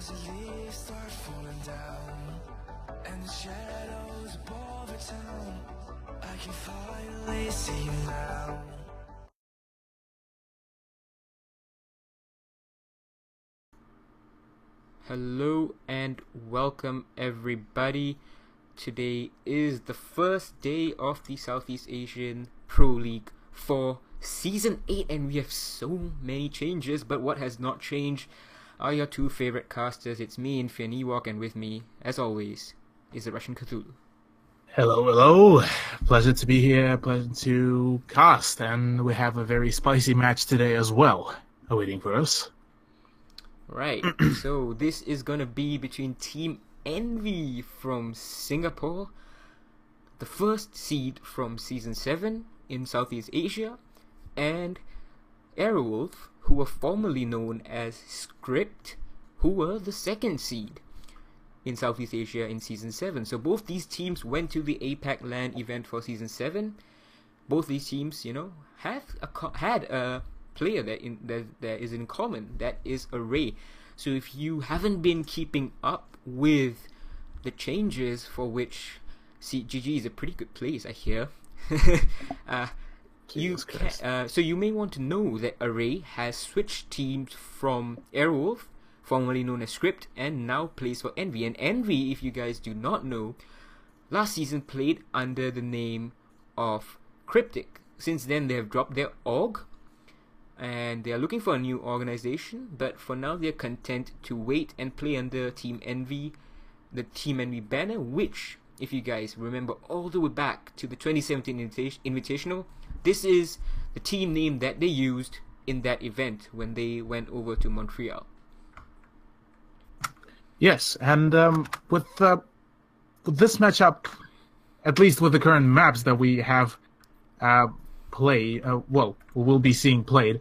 as the leaves start falling down and the shadows above the town, I can finally see you now. Hello and welcome everybody. Today is the first day of the Southeast Asian Pro League for Season 8 and we have so many changes, but what has not changed are your two favorite casters. It's me, Infian Ewok, and with me, as always, is the Russian Cthulhu. Hello. Pleasure to be here, pleasure to cast, and we have a very spicy match today as well, awaiting for us. Right, so this is gonna be between Team Envy from Singapore, the first seed from Season 7 in Southeast Asia, and Aerowolf, who were formerly known as Script, who were the second seed in Southeast Asia in Season 7. So both these teams went to the APAC LAN event for Season 7. Both these teams, had a player that is in common, that is Array. So if you haven't been keeping up with the changes, for which GG is a pretty good place, I hear, so you may want to know that Array has switched teams from Airwolf, formerly known as Script, and now plays for Envy. And Envy, if you guys do not know, last season played under the name of Cryptic. Since then they have dropped their org and they are looking for a new organization, but for now they're content to wait and play under Team Envy, the Team Envy banner, which, if you guys remember all the way back to the 2017 Invitational, this is the team name that they used in that event when they went over to Montreal. Yes, and with this matchup, at least with the current maps that we have will be seeing played,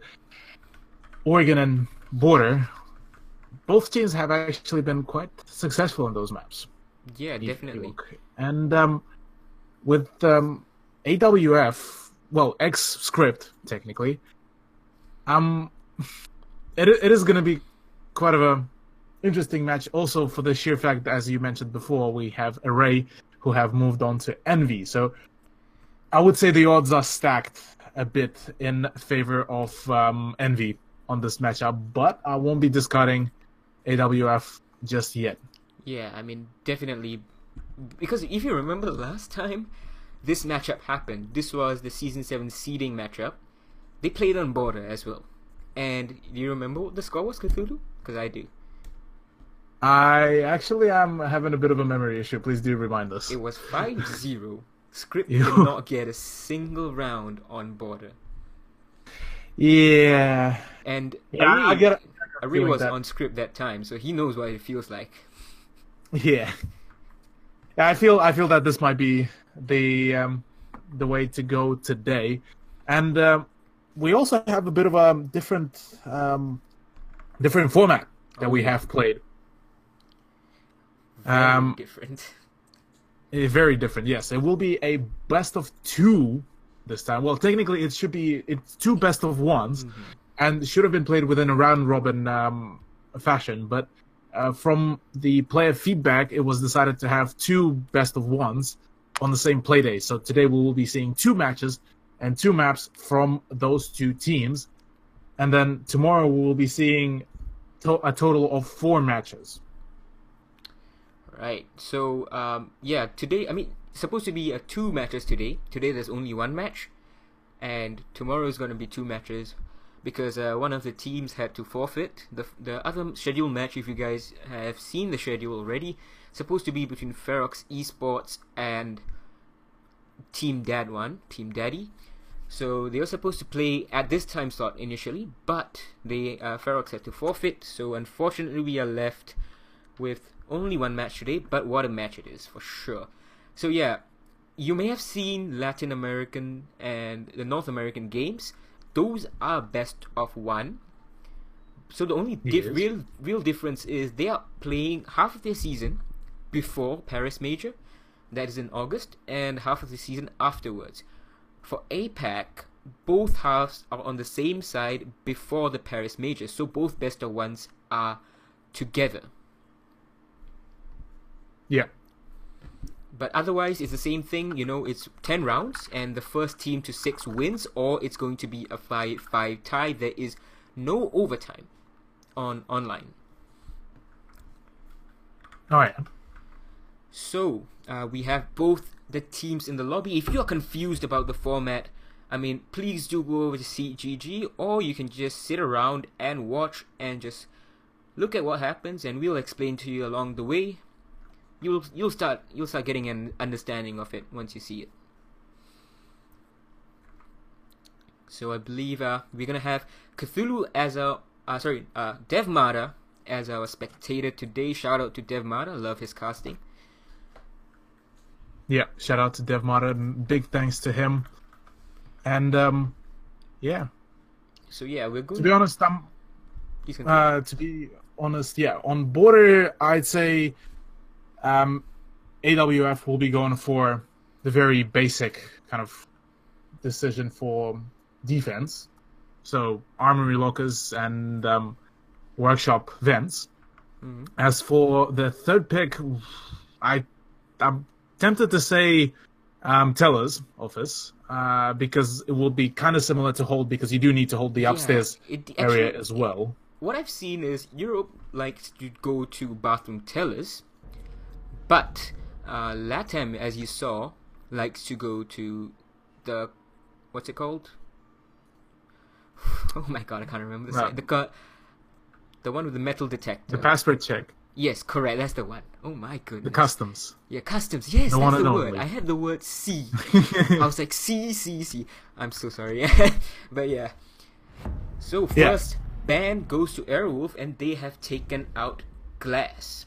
Oregon and Border, both teams have actually been quite successful in those maps. Yeah, definitely. And with AWF, ex-Script, technically, it is going to be quite of a interesting match, also for the sheer fact that, as you mentioned before, we have Array who have moved on to Envy. So I would say the odds are stacked a bit in favor of Envy on this matchup, but I won't be discarding AWF just yet. Yeah, I mean, definitely, because if you remember last time this matchup happened, this was the Season 7 seeding matchup. They played on Border as well. And do you remember what the score was, Cthulhu? Because I do. I actually am having a bit of a memory issue. Please do remind us. It was 5-0. Script did not get a single round on Border. Yeah. And Array was on Script that time, so he knows what it feels like. Yeah. I feel that this might be the way to go today. And we also have a bit of a different format that we have played. Very different. Very different, yes. It will be a best of 2 this time. Well, technically, it's 2 best of 1s, and should have been played within a round robin fashion. But from the player feedback, it was decided to have 2 best of 1s on the same Playday. So today we will be seeing 2 matches and 2 maps from those 2 teams, and then tomorrow we will be seeing a total of 4 matches. Right, so today, it's supposed to be 2 matches today. Today there's only 1 match, and tomorrow is going to be 2 matches because one of the teams had to forfeit. The other scheduled match, if you guys have seen the schedule already, supposed to be between Ferox Esports and Team Daddy. So they were supposed to play at this time slot initially, but Ferox had to forfeit, so unfortunately we are left with only 1 match today, but what a match it is, for sure. So yeah, you may have seen Latin American and the North American games. Those are best of 1. So the only real difference is they are playing half of their season before Paris Major, that is in August, and half of the season afterwards. For APAC, both halves are on the same side before the Paris Major, so both best of 1s are together. Yeah. But otherwise, it's the same thing. You know, it's 10 rounds, and the first team to 6 wins, or it's going to be a 5-5 tie. There is no overtime online. Oh yeah. So we have both the teams in the lobby. If you are confused about the format, I mean, please do go over to CGG, or you can just sit around and watch and just look at what happens, and we'll explain to you along the way. You'll start getting an understanding of it once you see it. So I believe we're gonna have Cthulhu as Devmata as our spectator today. Shout out to Devmata, love his casting. Yeah, shout out to Devmata, and big thanks to him. And yeah. So yeah, we're going to be honest, on border, I'd say AWF will be going for the very basic kind of decision for defense. So armory lockers and workshop vents. Mm-hmm. As for the third pick, I'm tempted to say Teller's office, because it will be kind of similar to hold, because you do need to hold the upstairs area as well. What I've seen is Europe likes to go to bathroom tellers, but LATAM, as you saw, likes to go to the, what's it called? Oh my god, I can't remember the site. The one with the metal detector. The passport check. Yes, correct. That's the one. Oh my goodness. The customs. Yeah, customs. Yes, that's the word. Only. I had the word C. I was like, C. I'm so sorry. But yeah. So first, ban goes to Airwolf, and they have taken out Glass.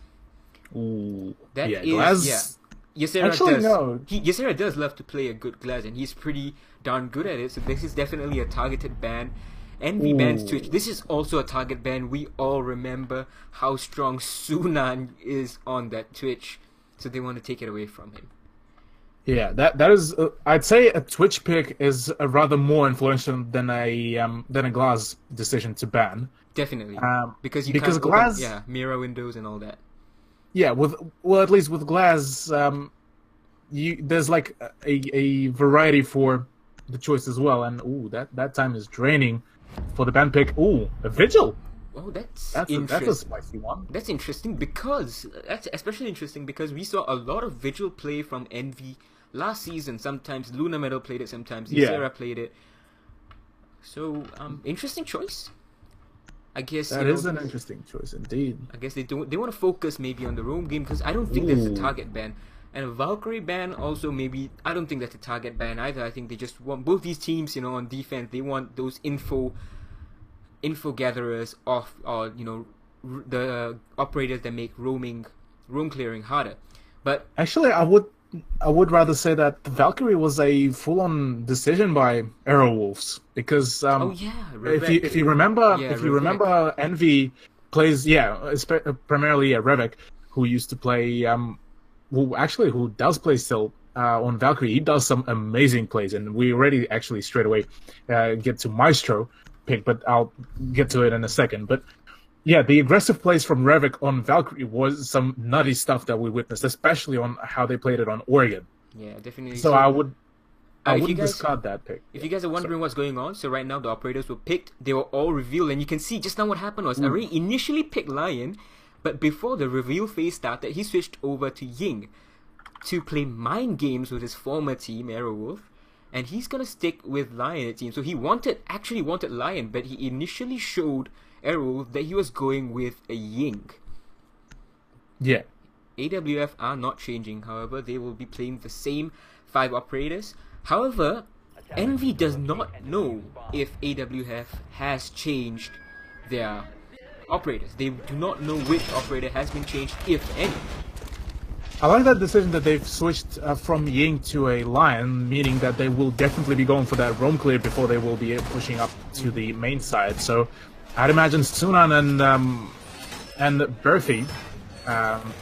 Ooh. That is, Glass. Yeah. Ysera Actually, does. no. Ysera does love to play a good Glass, and he's pretty darn good at it. So this is definitely a targeted ban. Envy bans Twitch. This is also a target ban. We all remember how strong Sunan is on that Twitch, so they want to take it away from him. Yeah, that is. I'd say a Twitch pick is a rather more influential than a Glass decision to ban. Definitely, because can't Glass, open, mirror windows and all that. Yeah, at least with Glass, there's like a variety for the choice as well, and that time is draining. For the ban pick, a Vigil. Oh, that's a spicy one. That's interesting because that's especially interesting because we saw a lot of Vigil play from Envy last season. Sometimes Luna Metal played it, sometimes Ysera played it. So, interesting choice. I guess that is an interesting choice indeed. I guess they want to focus maybe on the roam game because I don't think that's a target ban. And a Valkyrie ban also maybe, I don't think that's a target ban either. I think they just want both these teams, on defense. They want those info gatherers off, or the operators that make roam clearing harder. But actually, I would rather say that the Valkyrie was a full-on decision by Aerowolves because if you remember, Envy plays primarily Revek, who used to play who does play still on Valkyrie. He does some amazing plays, and we already actually straight away get to Maestro pick, but I'll get to it in a second. But yeah, the aggressive plays from Revek on Valkyrie was some nutty stuff that we witnessed, especially on how they played it on Oregon. Yeah, definitely. So I wouldn't discard that pick. If you guys are wondering what's going on, so right now the operators were picked, they were all revealed, and you can see just now what happened was Array initially picked Lion, but before the reveal phase started, he switched over to Ying to play mind games with his former team, Aerowolf, and he's gonna stick with Lion at team. So he actually wanted Lion, but he initially showed Aerowolf that he was going with a Ying. Yeah. AWF are not changing, however, they will be playing the same 5 operators. However, Envy does not know if AWF has changed their operators. They do not know which operator has been changed, if any. I like that decision that they've switched from Ying to a Lion, meaning that they will definitely be going for that roam clear before they will be pushing up to the main side. So I'd imagine Sunan and Berthy,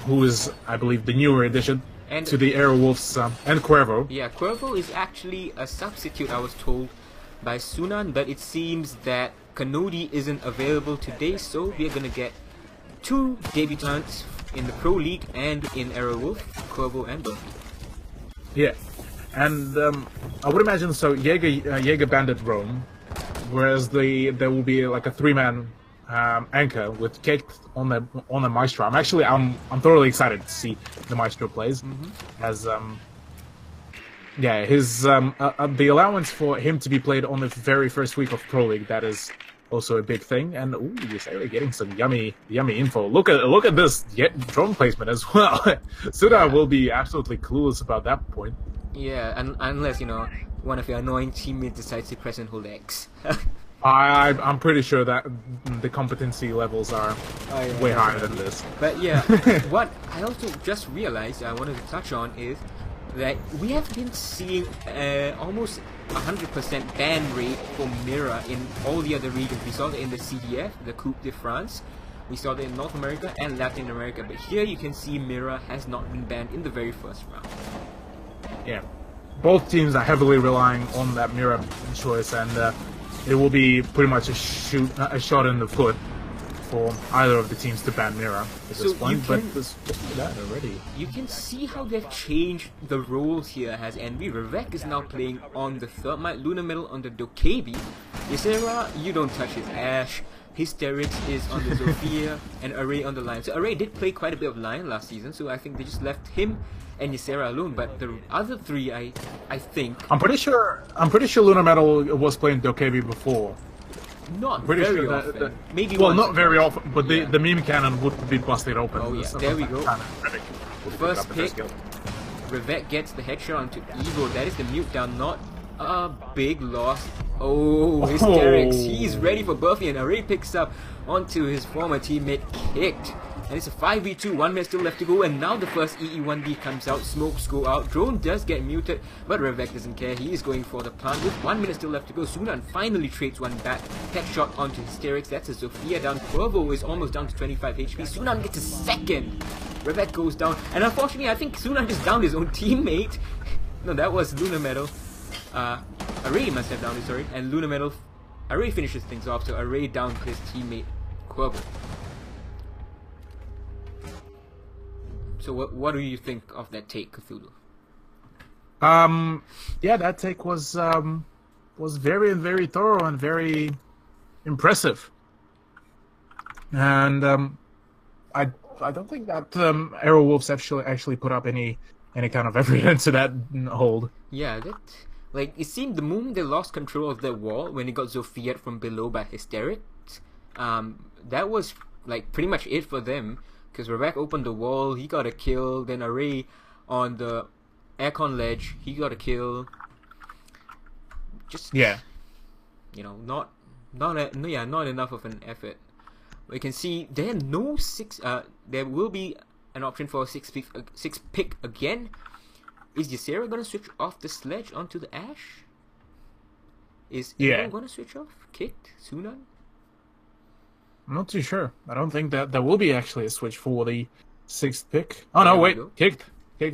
who is, I believe, the newer addition to the Aerowolves, and Cuervo. Yeah, Cuervo is actually a substitute, I was told, by Sunan, but it seems that Kanodi isn't available today, so we're gonna get 2 debutants in the Pro League and in Aerowolf, Corvo and Buffy. Yeah, and I would imagine so. Jaeger Bandit roam, whereas there will be like a 3-man anchor with Cake on the Maestro. I'm thoroughly excited to see the Maestro plays, as his the allowance for him to be played on the very first week of Pro League, that is also a big thing. And you're getting some yummy info. Look at this drone placement as well. Suda will be absolutely clueless about that point. Yeah, unless one of your annoying teammates decides to press and hold X. I'm pretty sure that the competency levels are way higher than this. But yeah, what I also just realized I wanted to touch on is that we have been seeing almost 100% ban rate for Mira in all the other regions. We saw that in the CDF, the Coupe de France. We saw that in North America and Latin America. But here you can see Mira has not been banned in the very first round. Yeah, both teams are heavily relying on that Mira choice, and it will be pretty much a shot in the foot for either of the teams to ban Mira at this point. But there's that already. You can see how they've changed the roles here. Has Envy. Revek is now playing on the Thermite, Luna Metal on the Dokebi. Ysera, you don't touch his Ash. Hysterics is on the Zofia, and Array on the Lion. So Array did play quite a bit of Lion last season, so I think they just left him and Ysera alone. But the other three, I think... I'm pretty sure Luna Metal was playing Dokebi before. Not very often. Maybe well, once. Not very often, but the meme cannon would be busted open. Oh yeah, there we go. First pick, Revek gets the headshot onto Evo. That is the mute down, not a big loss. Oh, Hysterics. He's ready for Buffy, and Array picks up onto his former teammate, Kicked. And it's a 5v2, 1 minute still left to go, and now the first EE1D comes out, smokes go out, drone does get muted, but Revek doesn't care, he is going for the plant with 1 minute still left to go. Sunan finally trades one back, headshot onto Hysterics, that's a Zofia down, Corvo is almost down to 25 HP, Sunan gets a second, Revek goes down, and unfortunately I think Sunan just downed his own teammate. No, that was Luna Metal. Array must have downed it, sorry, and Luna Metal, Array finishes things off, so Array downed his teammate, Corvo. So what do you think of that take, Cthulhu? Yeah, that take was very, very thorough and very impressive. And I don't think that Aerowolves actually put up any kind of effort into that hold. Yeah, it seemed the moment they lost control of their wall when it got Zophia'd from below by Hysterics, that was like pretty much it for them. Because Revek opened the wall, he got a kill. Then Array on the aircon ledge, he got a kill. Just not enough of an effort. We can see there are no six. There will be an option for a six pick again. Is Ysera gonna switch off the sledge onto the Ash? Is Evo gonna switch off? Kicked? Sunan? I'm not too sure. I don't think that there will be actually a switch for the 6th pick. Oh no, wait, Kicked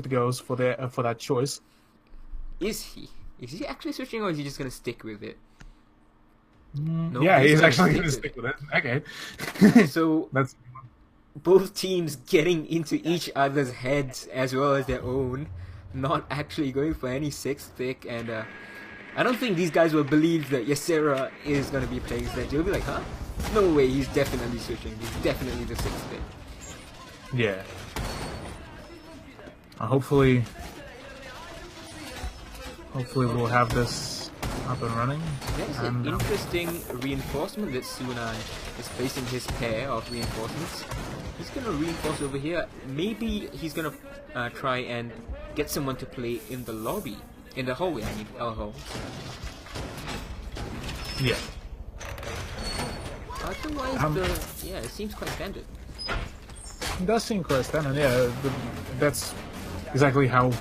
goes for that choice. Is he actually switching, or is he just gonna stick with it? No, yeah, he's actually gonna stick with it. Okay. So that's both teams getting into each other's heads as well as their own, not actually going for any 6th pick, and I don't think these guys will believe that Ysera is gonna be playing Sledge. They'll be like, huh? No way, he's definitely switching. He's definitely the 6th pick. Yeah. Hopefully we'll have this up and running. There's an interesting reinforcement that Sunan is placing his pair of reinforcements. He's gonna reinforce over here. Maybe he's gonna try and get someone to play in the lobby. In the hallway, I mean, hall. Yeah. Otherwise, it seems quite standard. It does seem quite standard, yeah. That's exactly how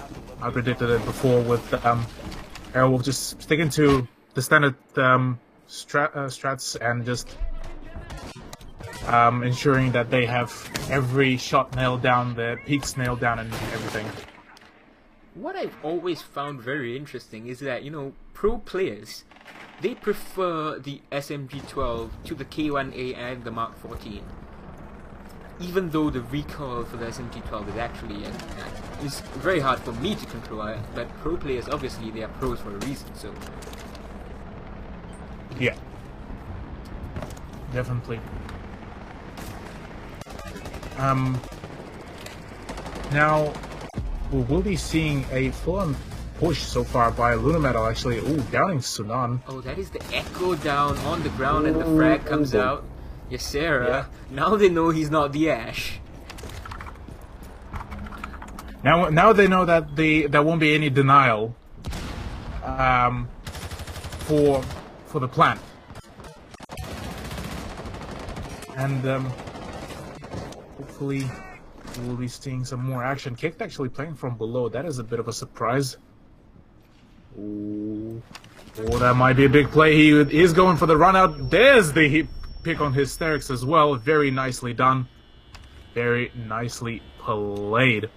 I predicted it before, with Aerowolf just sticking to the standard strats and just ensuring that they have every shot nailed down, their peaks nailed down, and everything. What I've always found very interesting is that, pro players, they prefer the SMG-12 to the K1A and the Mark 14. even though the recoil for the SMG-12 is actually is very hard for me to control, but pro players, obviously they are pros for a reason, so... Yeah. Definitely. Now, we will be seeing a full-on push so far by Lunametal, actually. Ooh, downing Sunan. Oh, that is the echo down on the ground and the frag comes out. Yes, Sarah. Yeah. Now they know he's not the Ash. Now they know that there won't be any denial for the plant. And hopefully we'll be seeing some more action. Kicked actually playing from below. That is a bit of a surprise. Ooh. Oh, that might be a big play. He is going for the run out. There's the pick on hysterics as well. Very nicely done. Very nicely played.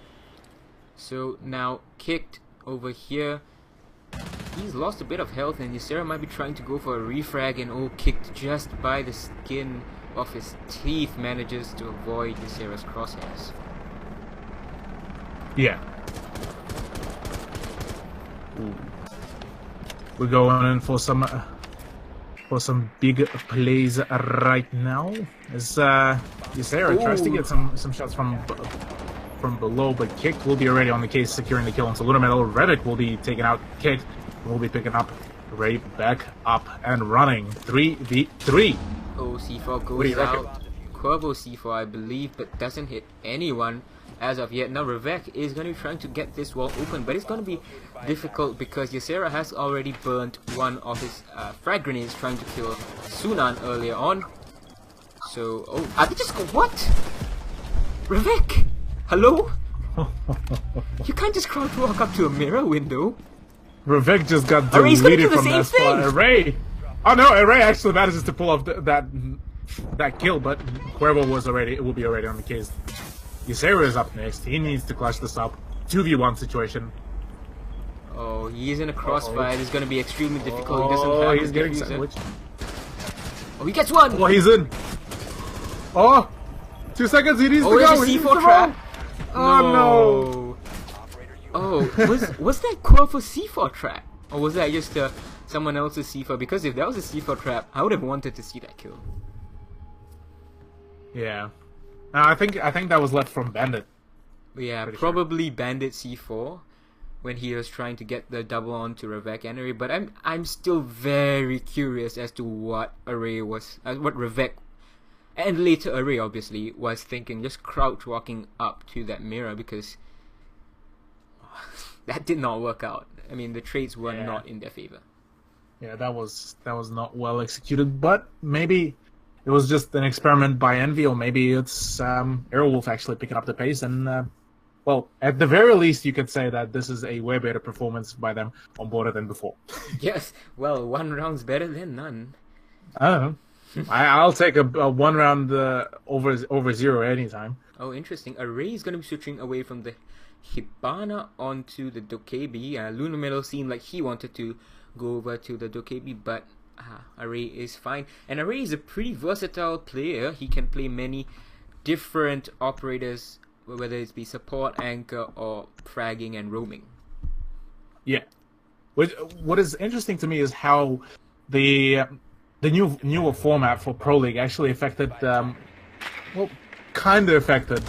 So now Kicked over here. He's lost a bit of health and Ysera might be trying to go for a refrag, and Kicked just by the skin of his teeth manages to avoid Ysera's crosshairs. Yeah. Ooh. We're going in for some big plays right now. As Ysera tries to get some shots from below, but Kicked will be already on the case, securing the kill onto Lunametal. Revik will be taken out. Kicked will be picking up. Ray back up and running. 3v3. Oh, C4 goes out. Quavo C4, I believe, but doesn't hit anyone as of yet. Now Revik is going to be trying to get this wall open, but it's going to be difficult because Ysera has already burnt one of his frag grenades trying to kill Sunan earlier on. So, I just go, what? Revik! Hello? You can't just crouch walk up to a mirror window. Revik just got deleted from that spot. Array! Oh no, Array actually manages to pull off that kill, but Cuervo will be already on the case. Ysera is up next. He needs to clutch this up. 2v1 situation. Oh, he's in a crossfire. It's going to be extremely difficult. He doesn't have he's getting sandwiched. Oh, he gets one! Oh, he's in. Oh! 2 seconds, he needs to go! There's a C4 trap! Oh no! Oh, was that Quavo C4 trap? Or was that just someone else's C4? Because if that was a C4 trap, I would have wanted to see that kill. Yeah. No, I think that was left from Bandit. Yeah, probably sure. Bandit C4 when he was trying to get the double onto Revik and Array. But I'm still very curious as to what Array was, what Revik and later Array obviously was thinking, just crouch walking up to that mirror, because that did not work out. I mean, the trades were not in their favor. Yeah, that was not well executed, but maybe it was just an experiment by Envy, or maybe it's Airwolf actually picking up the pace, and well, at the very least, you could say that this is a way better performance by them on border than before. Yes, well, 1 round's better than none. I don't know. I'll take a 1 round over 0 anytime. Oh, interesting. Array is going to be switching away from the Hibana onto the Dokebi. Lunametal seemed like he wanted to go over to the Dokebi, but Array is fine. And Array is a pretty versatile player. He can play many different operators, whether it be support, anchor, or fragging and roaming. Yeah. What is interesting to me is how the newer format for Pro League actually affected, well, kind of affected,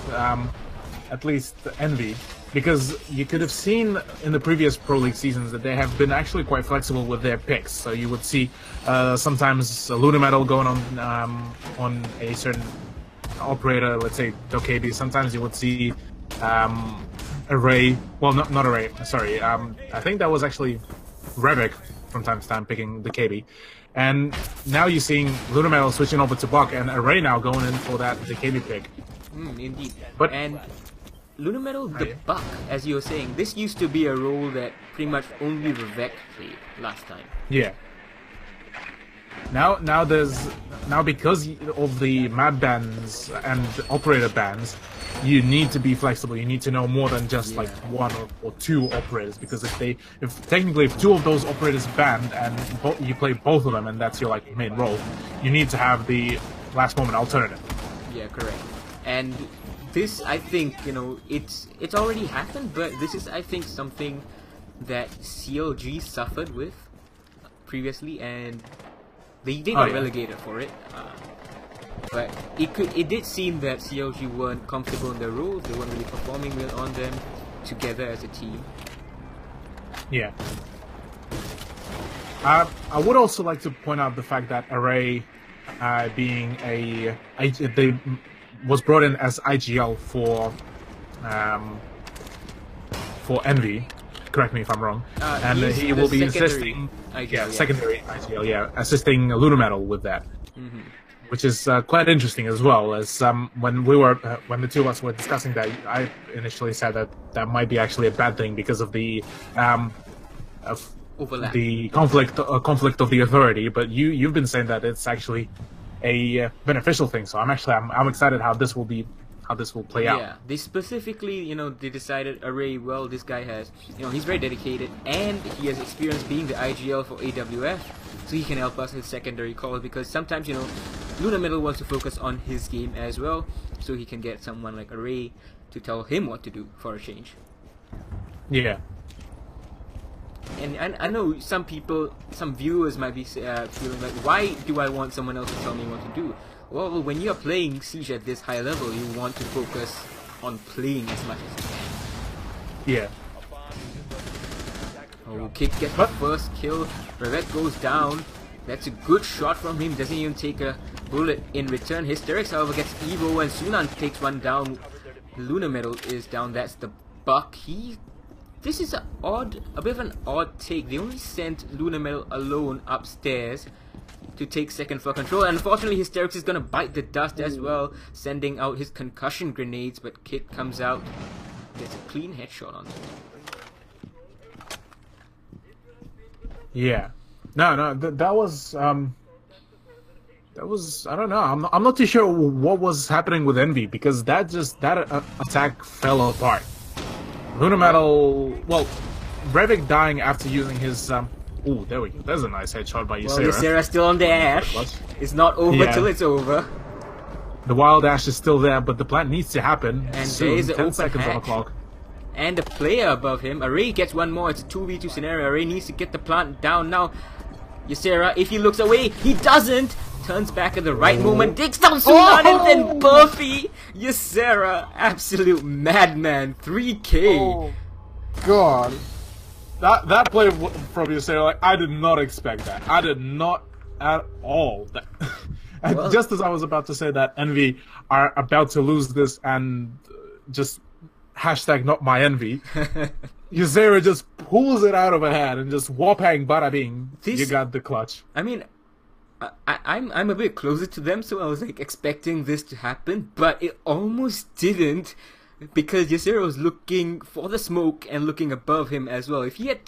at least Envy, because you could have seen in the previous Pro League seasons that they have been actually quite flexible with their picks. So you would see sometimes Lunametal going on a certain operator, let's say Dokebi. Sometimes you would see Array, well, not Array, sorry, I think that was actually Revik from time to time picking Dokebi. And now you're seeing Lunametal switching over to Buck, and Array now going in for that Dokebi pick. Indeed. But and Lunametal, the Buck, as you were saying, this used to be a role that pretty much only Revik played last time. Yeah. Now because of the map bans and operator bans, you need to be flexible. You need to know more than just like 1 or 2 operators, because if technically 2 of those operators banned and you play both of them and that's your like main role, you need to have the last moment alternative. Yeah, correct. And this, I think, it's already happened, but this is, I think, something that CLG suffered with previously, and they got relegated for it. But it did seem that CLG weren't comfortable in their roles. They weren't really performing well on them together as a team. Yeah. I would also like to point out the fact that Array, they was brought in as IGL for Envy. Correct me if I'm wrong. And he will be assisting, secondary IGL, assisting Lunametal with that, which is quite interesting as well. As when the two of us were discussing that, I initially said that might be actually a bad thing because of the overlap, the conflict of the authority. But you've been saying that it's actually a beneficial thing. So I'm excited how this will play out. Yeah, they specifically, they decided Array, well, this guy has, he's very dedicated, and he has experience being the IGL for AWF, so he can help us with secondary calls, because sometimes, Luna Metal wants to focus on his game as well, so he can get someone like Array to tell him what to do for a change. Yeah. And I know some viewers might be feeling like, why do I want someone else to tell me what to do? Well, when you're playing Siege at this high level, you want to focus on playing as much as you can. Yeah. Oh, Kick gets the first kill. Revet goes down. That's a good shot from him. Doesn't even take a bullet in return. Hysterics, however, gets Evo, and Sunan takes one down. Luna Metal is down. That's the Buck. This is a bit of an odd take. They only sent Luna Metal alone upstairs to take second floor control. And unfortunately, Hysterics is gonna bite the dust as well, sending out his concussion grenades. But Kit comes out, gets a clean headshot on him. Yeah. No, that was I don't know. I'm not too sure what was happening with Envy, because that attack fell apart. Luna Metal, well, Brevik dying after using his ooh, there we go. There's a nice headshot by Ysera. Well, Ysera's still on the Ash. It's not over till it's over. The Wild Ash is still there, but the plant needs to happen. And soon. there is an 10 open seconds hatch. on the clock. And the player above him, Array gets one more. It's a 2v2 scenario. Array needs to get the plant down now. Ysera, if he looks away, he doesn't. Turns back at the right moment, digs down Sunan, and then Buffy. Ysera, absolute madman. 3k. Oh, God. That play from Ysera, like, I did not expect that. I did not at all. And well, just as I was about to say that Envy are about to lose this and just hashtag not my envy, Ysera just pulls it out of her head and just whoppang bada bing. You got the clutch. I mean, I'm a bit closer to them, so I was like expecting this to happen, but it almost didn't, because Ysera was looking for the smoke and looking above him as well. If he had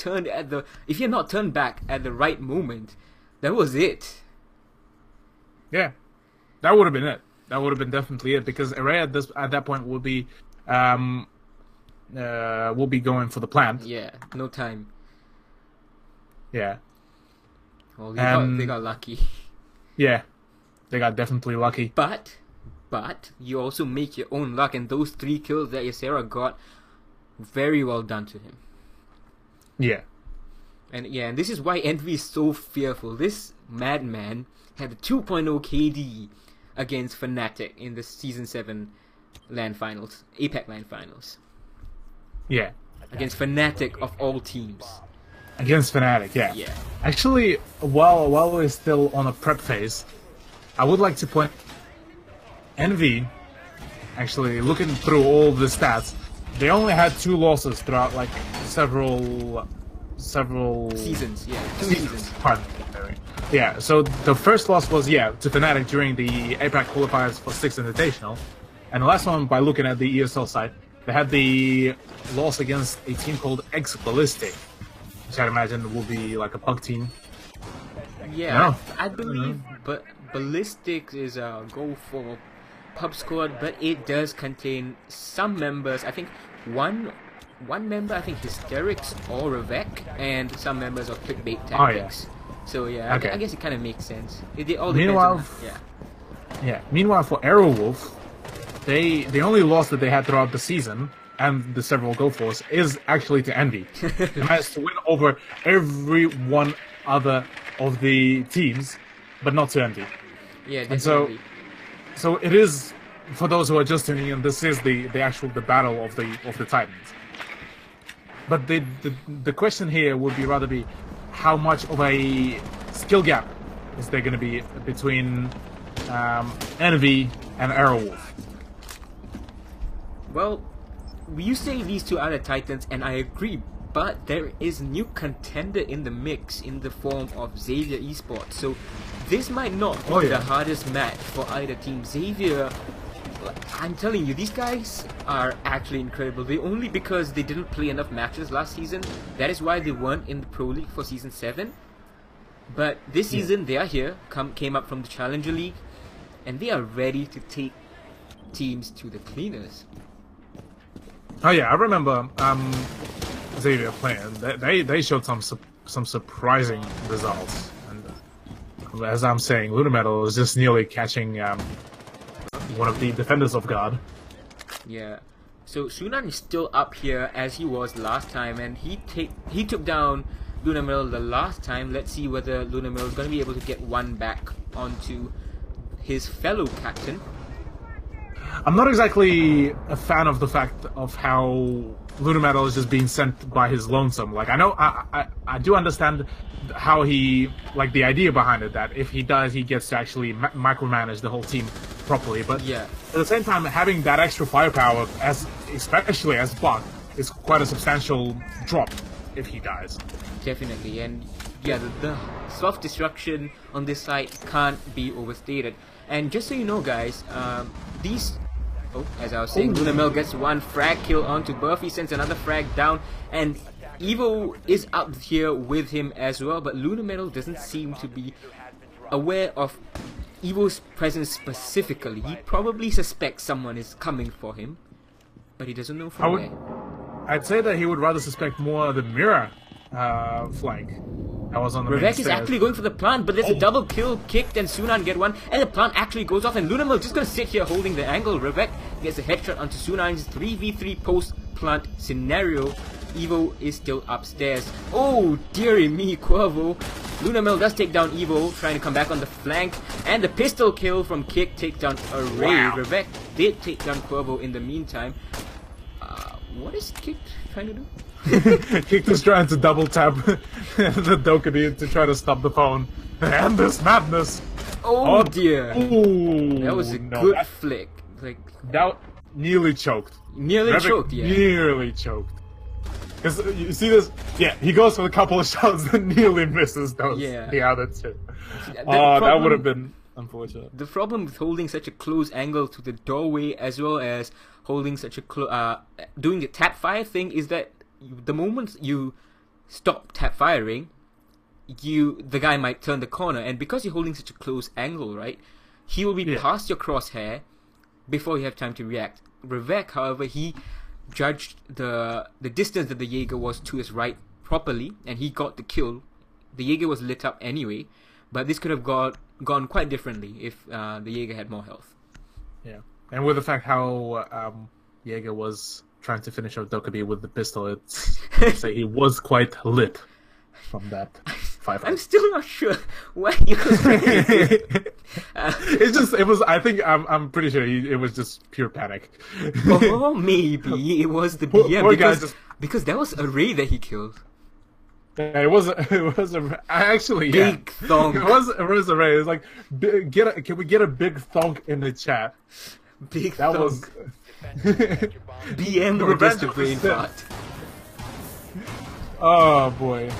not turned back at the right moment, that was it. Yeah, that would have been it. That would have been definitely it, because Array at that point will be going for the plant. Yeah, no time. Yeah. Well, they got lucky. Yeah, they got definitely lucky. But you also make your own luck, and those 3 kills that Ysera got, very well done to him. Yeah. And this is why Envy is so fearful. This madman had a 2.0 KD against Fnatic in the Season 7 LAN Finals, APAC LAN Finals. Yeah. Against Fnatic of all teams. Against Fnatic, yeah. Actually, while we're still on a prep phase, I would like to point Envy, actually looking through all the stats, they only had 2 losses throughout like several seasons. Yeah, 2 seasons. Pardon. Yeah, so the first loss was to Fnatic during the APAC qualifiers for 6th Invitational, and the last one, by looking at the ESL side, they had the loss against a team called X Ballistic, which I'd imagine will be like a pug team. Yeah, I believe, but Ballistic is a go for pub squad, but it does contain some members. I think one member, I think Hysterics or Revek, and some members of Clickbait Tactics. So yeah, okay. I guess it kind of makes sense. It all Meanwhile, depends on, Meanwhile, for Arrowwolf, the only loss that they had throughout the season and the several goal force is actually to Envy. They managed to win over every one other of the teams, but not to Envy. Yeah, And definitely. so it is, for those who are just tuning in, this is the battle of the Titans. But the question here would be how much of a skill gap is there going to be between Envy and Aerowolf? Well, you say these two are the Titans, and I agree, but there is a new contender in the mix in the form of Xavier Esports. So this might not be the hardest match for either team. Xavier, I'm telling you, these guys are actually incredible. They only because they didn't play enough matches last season. That is why they weren't in the Pro League for Season 7. But this season, they are here, came up from the Challenger League, and they are ready to take teams to the cleaners. Oh yeah, I remember Xavier playing. They showed some surprising results, and as I'm saying, Lunametal is just nearly catching one of the defenders of God. Yeah. So Sunan is still up here as he was last time, and he took down Lunametal the last time. Let's see whether Lunametal is going to be able to get one back onto his fellow captain. I'm not exactly a fan of the fact of how Lunametal is just being sent by his lonesome. Like, I know, I do understand how he, like, the idea behind it, that if he does, he gets to actually micromanage the whole team properly. But yeah, at the same time, having that extra firepower, especially as Buck, is quite a substantial drop if he dies. Definitely. And yeah, the self-destruction on this side can't be overstated. And just so you know, guys, as I was saying, Lunamel gets one frag kill onto Buffy, sends another frag down, and Evo is up here with him as well, but Lunametal doesn't seem to be aware of Evo's presence specifically. He probably suspects someone is coming for him, but he doesn't know from where. I'd say that he would rather suspect more the mirror flank. That was on the Revek is actually going for the plant, but there's a double kill kicked and Sunan get one, and the plant actually goes off, and Lunamel just gonna sit here holding the angle. Revek gets a headshot onto Sunan's 3v3 post-plant scenario. Evo is still upstairs. Oh, dearie me, Quavo. Lunamel does take down Evo, trying to come back on the flank, and the pistol kill from Kick takes down Array. Wow. Revek did take down Quavo in the meantime. What is Kick trying to do? Kick is trying to double tap the Dokkaebi to try to stop the phone. And this madness! Oh dear! Ooh, That was a good flick. Like, that nearly choked. Nearly Revek choked, yeah. Nearly choked. Because you see this? Yeah, he goes for a couple of shots and nearly misses those. Yeah. The other two. That That would have been unfortunate. The problem with holding such a close angle to the doorway, as well as holding such a doing the tap fire thing, is that the moment you stop tap firing, the guy might turn the corner, and because you're holding such a close angle, right, he will be past your crosshair before you have time to react. Revek, however, he judged the distance that the Jaeger was to his right properly, and he got the kill. The Jaeger was lit up anyway, but this could have gone quite differently if the Jaeger had more health. Yeah. And with the fact how Jaeger was trying to finish off Dokkaebi with the pistol, it's say he was quite lit from that fight. I'm still not sure why you was I'm pretty sure it was just pure panic. Oh, maybe it was the BM because that was Array that he killed. Yeah, it was actually big thonk. It was Array. It was like, can we get a big thonk in the chat? Big that thonk. Was BM or just a brain fart. Oh boy.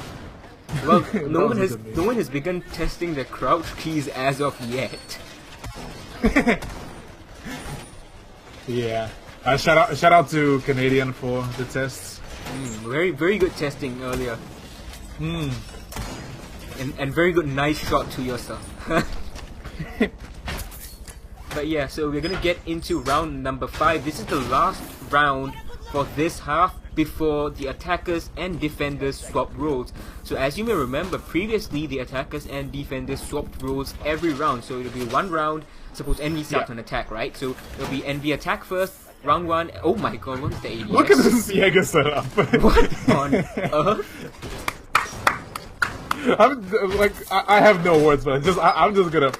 Well, no one has begun testing the crouch keys as of yet. Yeah. Shout out to Canadian for the tests. Very good testing earlier. And very good nice shot to yourself. But yeah, so we're gonna get into round number 5. This is the last round for this half. before the attackers and defenders swap roles. So as you may remember, previously the attackers and defenders swapped roles every round. So it'll be one round, suppose Envy starts on attack, right? So it'll be Envy attack first, round one. Oh my god, what is the ADS? Look at this Jaeger setup. What on earth? I'm like, I have no words, man. I'm just gonna.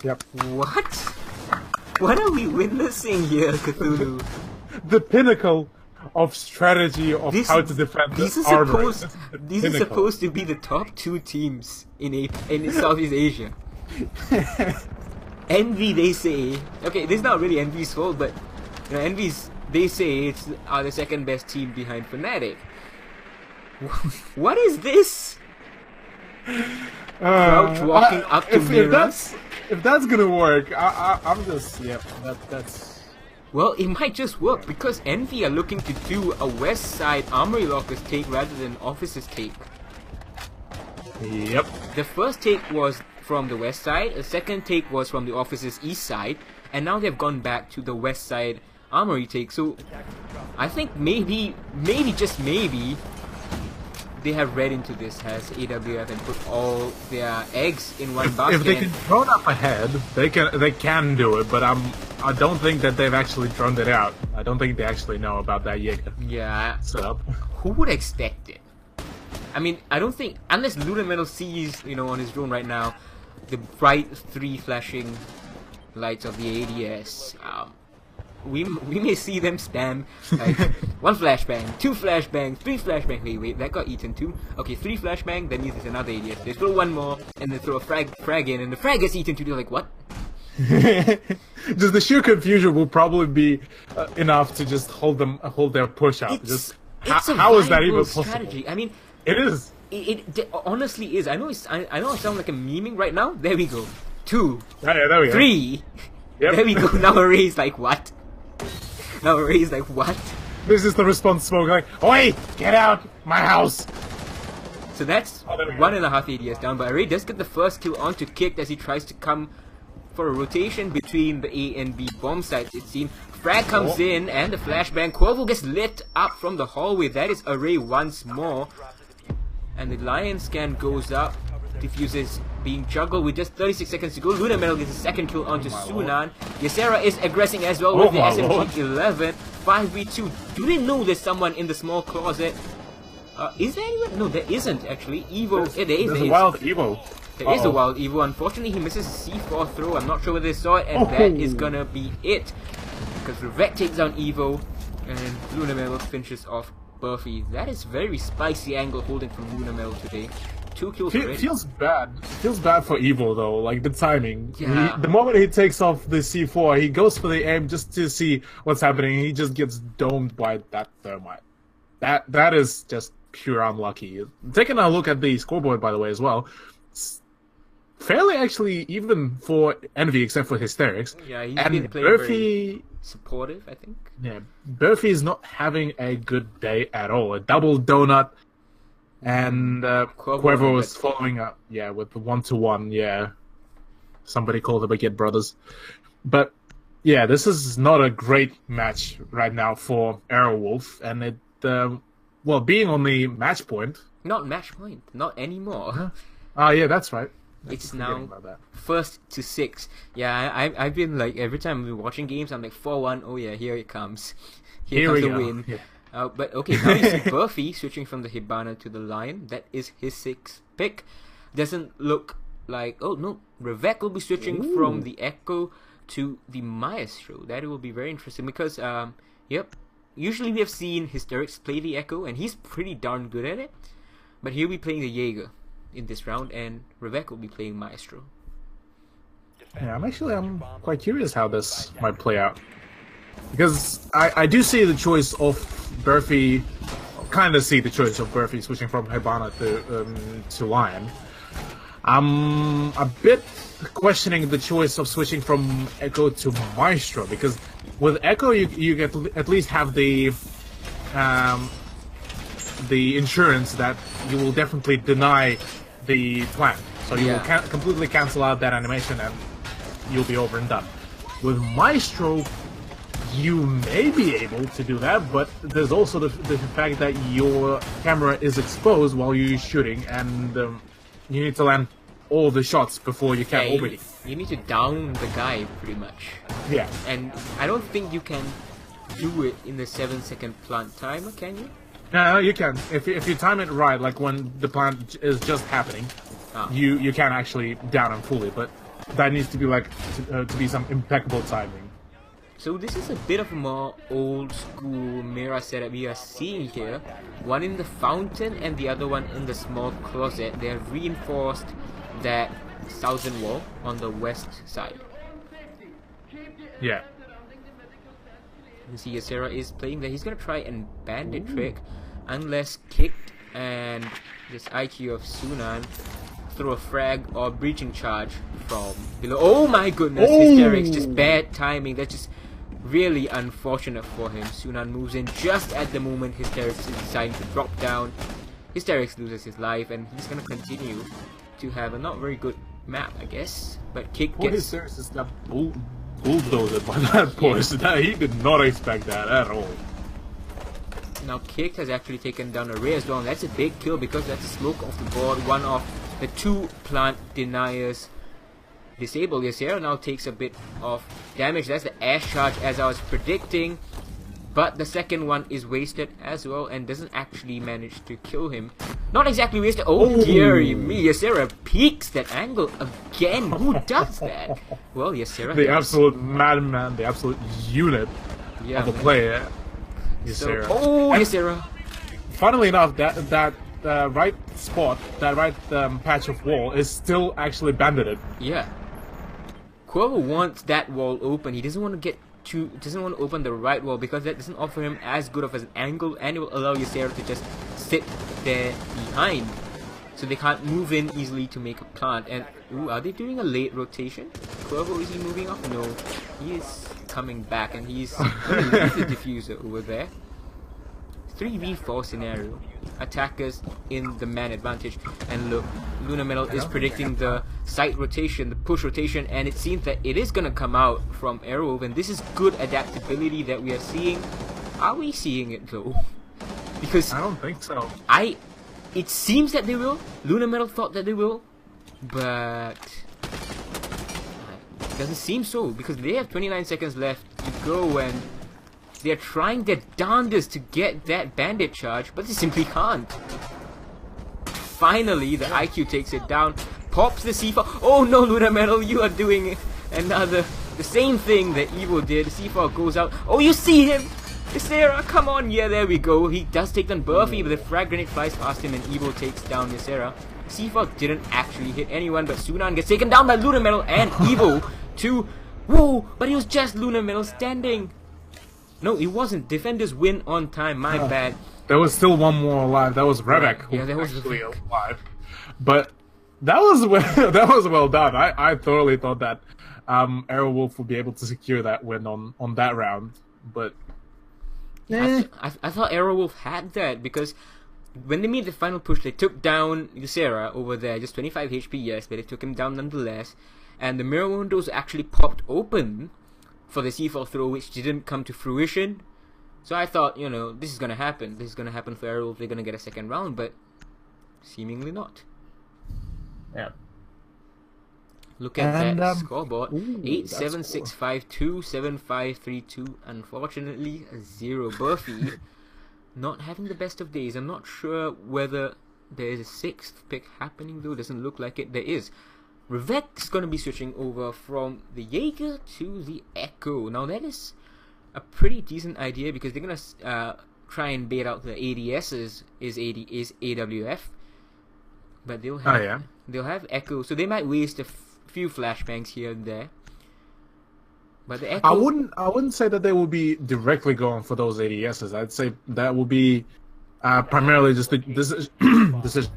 Yep. What? What are we witnessing here, Cthulhu? The pinnacle of strategy of how to defend these this are armor. these are supposed to be the top 2 teams in Southeast Asia. Envy, they say. Okay, this is not really Envy's fault, but you know, Envy's, they say are the second best team behind Fnatic. What is this? Crouch walking up to Mira. If that's gonna work, I'm just that's. Well, it might just work because Envy are looking to do a west side Armory Lockers take rather than Officers take. Yep. The first take was from the west side, the second take was from the Officers east side, and now they've gone back to the west side Armory take. So I think maybe just maybe they have read into this as AWF and put all their eggs in one basket. If they can drone up ahead, they can do it. But I don't think that they've actually droned it out. I don't think they actually know about that Jaeger. Yeah. Setup. Who would expect it? I mean, I don't think unless Lunar Metal sees, you know, on his drone right now, the bright 3 flashing lights of the ADS. We may see them spam like 1 flashbang, 2 flashbang, 3 flashbang. Wait, that got eaten too. Okay, 3 flashbang, then there's another ADS. They throw 1 more, and they throw a frag in, and the frag gets eaten too. They're like, what? Just the sheer confusion will probably be enough to just hold their push out. How is that even possible? Strategy. I mean, it is. It honestly is. I know I sound like a memeing right now. There we go. 2. Yeah, there we go. 3. Yep. There we go. Now Array's like, what? Now Array's like, what? This is the response smoke, like, oi, get out my house. So that's 1.5 ADS down, but Array does get the first kill onto Kicked as he tries to come for a rotation between the A and B bomb sites. It seems Frag comes in and the flashbang. Quavo gets lit up from the hallway. That is Array once more. And the Lion scan goes up. Diffuses being juggled with just 36 seconds to go. Lunar Metal gets a second kill onto Sunan. Ysera is aggressing as well with the SMG-11. 5v2. Do they know there's someone in the small closet? Is there anyone? No, there isn't actually. Evo. There's a wild Evo. There is a wild Evo. Unfortunately, he misses a C4 throw. I'm not sure whether they saw it, and that is gonna be it. Because Revek takes down Evo, and Lunar Metal finishes off Buffy. That is very spicy angle holding from Lunar Metal today. 2 kills already. Feels bad. Feels bad for Evo though, like the timing. Yeah. The moment he takes off the C4, he goes for the aim just to see what's happening. He just gets domed by that thermite. That is just pure unlucky. Taking a look at the scoreboard, by the way, as well. It's fairly actually even for Envy, except for Hysterics. Yeah, he's and been playing very supportive, I think. Yeah, Burfy is not having a good day at all. A double donut. And Quavo was following up, with the 1-to-1, Somebody called the Baguette Brothers. But, this is not a great match right now for Aerowolf. And it, being on the match point... Not match point, not anymore. That's right. It's now 1st to 6. Yeah, I've been like, every time we're watching games, I'm like, 4-1, oh yeah, here it comes. Here comes the win. Yeah. But okay, now you see Buffy switching from the Hibana to the Lion. That is his 6th pick. Doesn't look like... Oh, no. Revek will be switching from the Echo to the Maestro. That will be very interesting because, usually we have seen Hysterics play the Echo, and he's pretty darn good at it. But he'll be playing the Jaeger in this round, and Revek will be playing Maestro. Yeah, I'm quite curious how this might play out. Because I do see the choice of Burfy, kind of see the choice of Burfy switching from Hibana to Lion. I'm a bit questioning the choice of switching from Echo to Maestro, because with Echo you get at least have the insurance that you will definitely deny the plan. So you will completely cancel out that animation and you'll be over and done. With Maestro, you may be able to do that, but there's also the fact that your camera is exposed while you're shooting, and you need to land all the shots before you can open it. You need to down the guy, pretty much. Yeah. And I don't think you can do it in the 7-second plant timer, can you? No, you can. If you time it right, like when the plant is just happening, you can actually down him fully, but that needs to be like to be some impeccable timing. So this is a bit of a more old school mirror setup we are seeing here. One in the fountain and the other one in the small closet. They have reinforced that southern wall on the west side. Yeah. You see Yasera is playing there. He's gonna try and bandit trick unless kicked and this IQ of Sunan throw a frag or breaching charge from below. Oh my goodness, Hysterics, just bad timing. That's just really unfortunate for him. Sunan moves in just at the moment Hysterics is deciding to drop down. Hysterics loses his life and he's gonna continue to have a not very good map, I guess. But Kick gets... Hysterics is got bulldozed by that person. He did not expect that at all. Now Kick has actually taken down a Ray as well, and that's a big kill because that's a smoke off the board. One of the two plant deniers disabled. Yasera now takes a bit of damage. That's the ash charge as I was predicting, but the second one is wasted as well and doesn't actually manage to kill him. Not exactly wasted. Oh dearie me, Yasera peeks that angle again. Who does that? Well, Yasera, the absolute madman, the absolute unit of the player. So, Yasera. Yasera. Funnily enough, that right spot, that right patch of wall is still actually bandited. Yeah. Quavo wants that wall open. He doesn't want to open the right wall because that doesn't offer him as good of an angle, and it will allow Yasera to just sit there behind, so they can't move in easily to make a plant. And ooh, are they doing a late rotation? Quavo, is he moving off? No, he is coming back, and he's gonna leave the diffuser over there. 3v4 scenario. Attackers in the man advantage, and look, Luna Metal is predicting the side rotation, the push rotation, and it seems that it is gonna come out from Aerowolf, and this is good adaptability that we are seeing. Are we seeing it though? Because I don't think so. It seems that they will. Luna Metal thought that they will, but it doesn't seem so because they have 29 seconds left to go, and they're trying their darndest to get that bandit charge, but they simply can't. Finally, the IQ takes it down, pops the C4. Oh no, Luna Metal, you are doing the same thing that Evo did. C4 goes out. Oh, you see him! Yasera, come on! Yeah, there we go. He does take down Buffy, but the frag grenade flies past him, and Evo takes down Yasera. C4 didn't actually hit anyone, but Sunan gets taken down by Luna Metal and Evo to... Whoa! But it was just Luna Metal standing. No, it wasn't. Defenders win on time. My bad. There was still one more alive. That was Rebek, who was actually alive. But that was well done. I thoroughly thought that Aerowolf would be able to secure that win on that round. But I thought Aerowolf had that because when they made the final push, they took down Yasera over there. Just 25 HP, yes, but they took him down nonetheless. And the mirror windows actually popped open for the C4 throw, which didn't come to fruition. So I thought, you know, this is gonna happen. This is gonna happen for Aerowolf. They're gonna get a second round, but seemingly not. Yeah. Look at that scoreboard. 8-7-6-5-2, 7-5-3-2. Unfortunately, 0 Buffy. Not having the best of days. I'm not sure whether there is a 6th pick happening though. Doesn't look like it. There is. Revek's going to be switching over from the Jaeger to the Echo. Now that is a pretty decent idea because they're going to try and bait out the ADSs is AWF. But they'll have Echo, so they might waste a few flashbangs here and there. But the Echo, I wouldn't say that they will be directly going for those ADSs. I'd say that will be primarily just the decision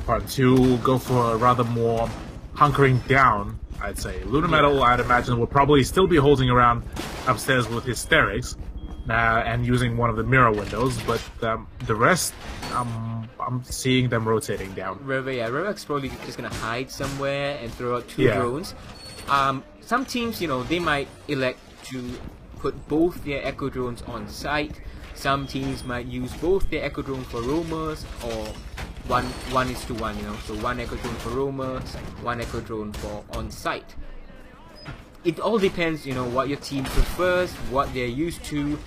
part to go for a rather more hunkering down, I'd say. Luna Metal, I'd imagine, will probably still be holding around upstairs with Hysterics and using one of the mirror windows, but the rest, I'm seeing them rotating down. Revek's probably just going to hide somewhere and throw out 2 drones. Some teams, you know, they might elect to put both their Echo Drones on site. Some teams might use both their Echo Drone for roamers, or one is to one, you know. So one Echo Drone for roamers, one Echo Drone for on site. It all depends, you know, what your team prefers, what they're used to,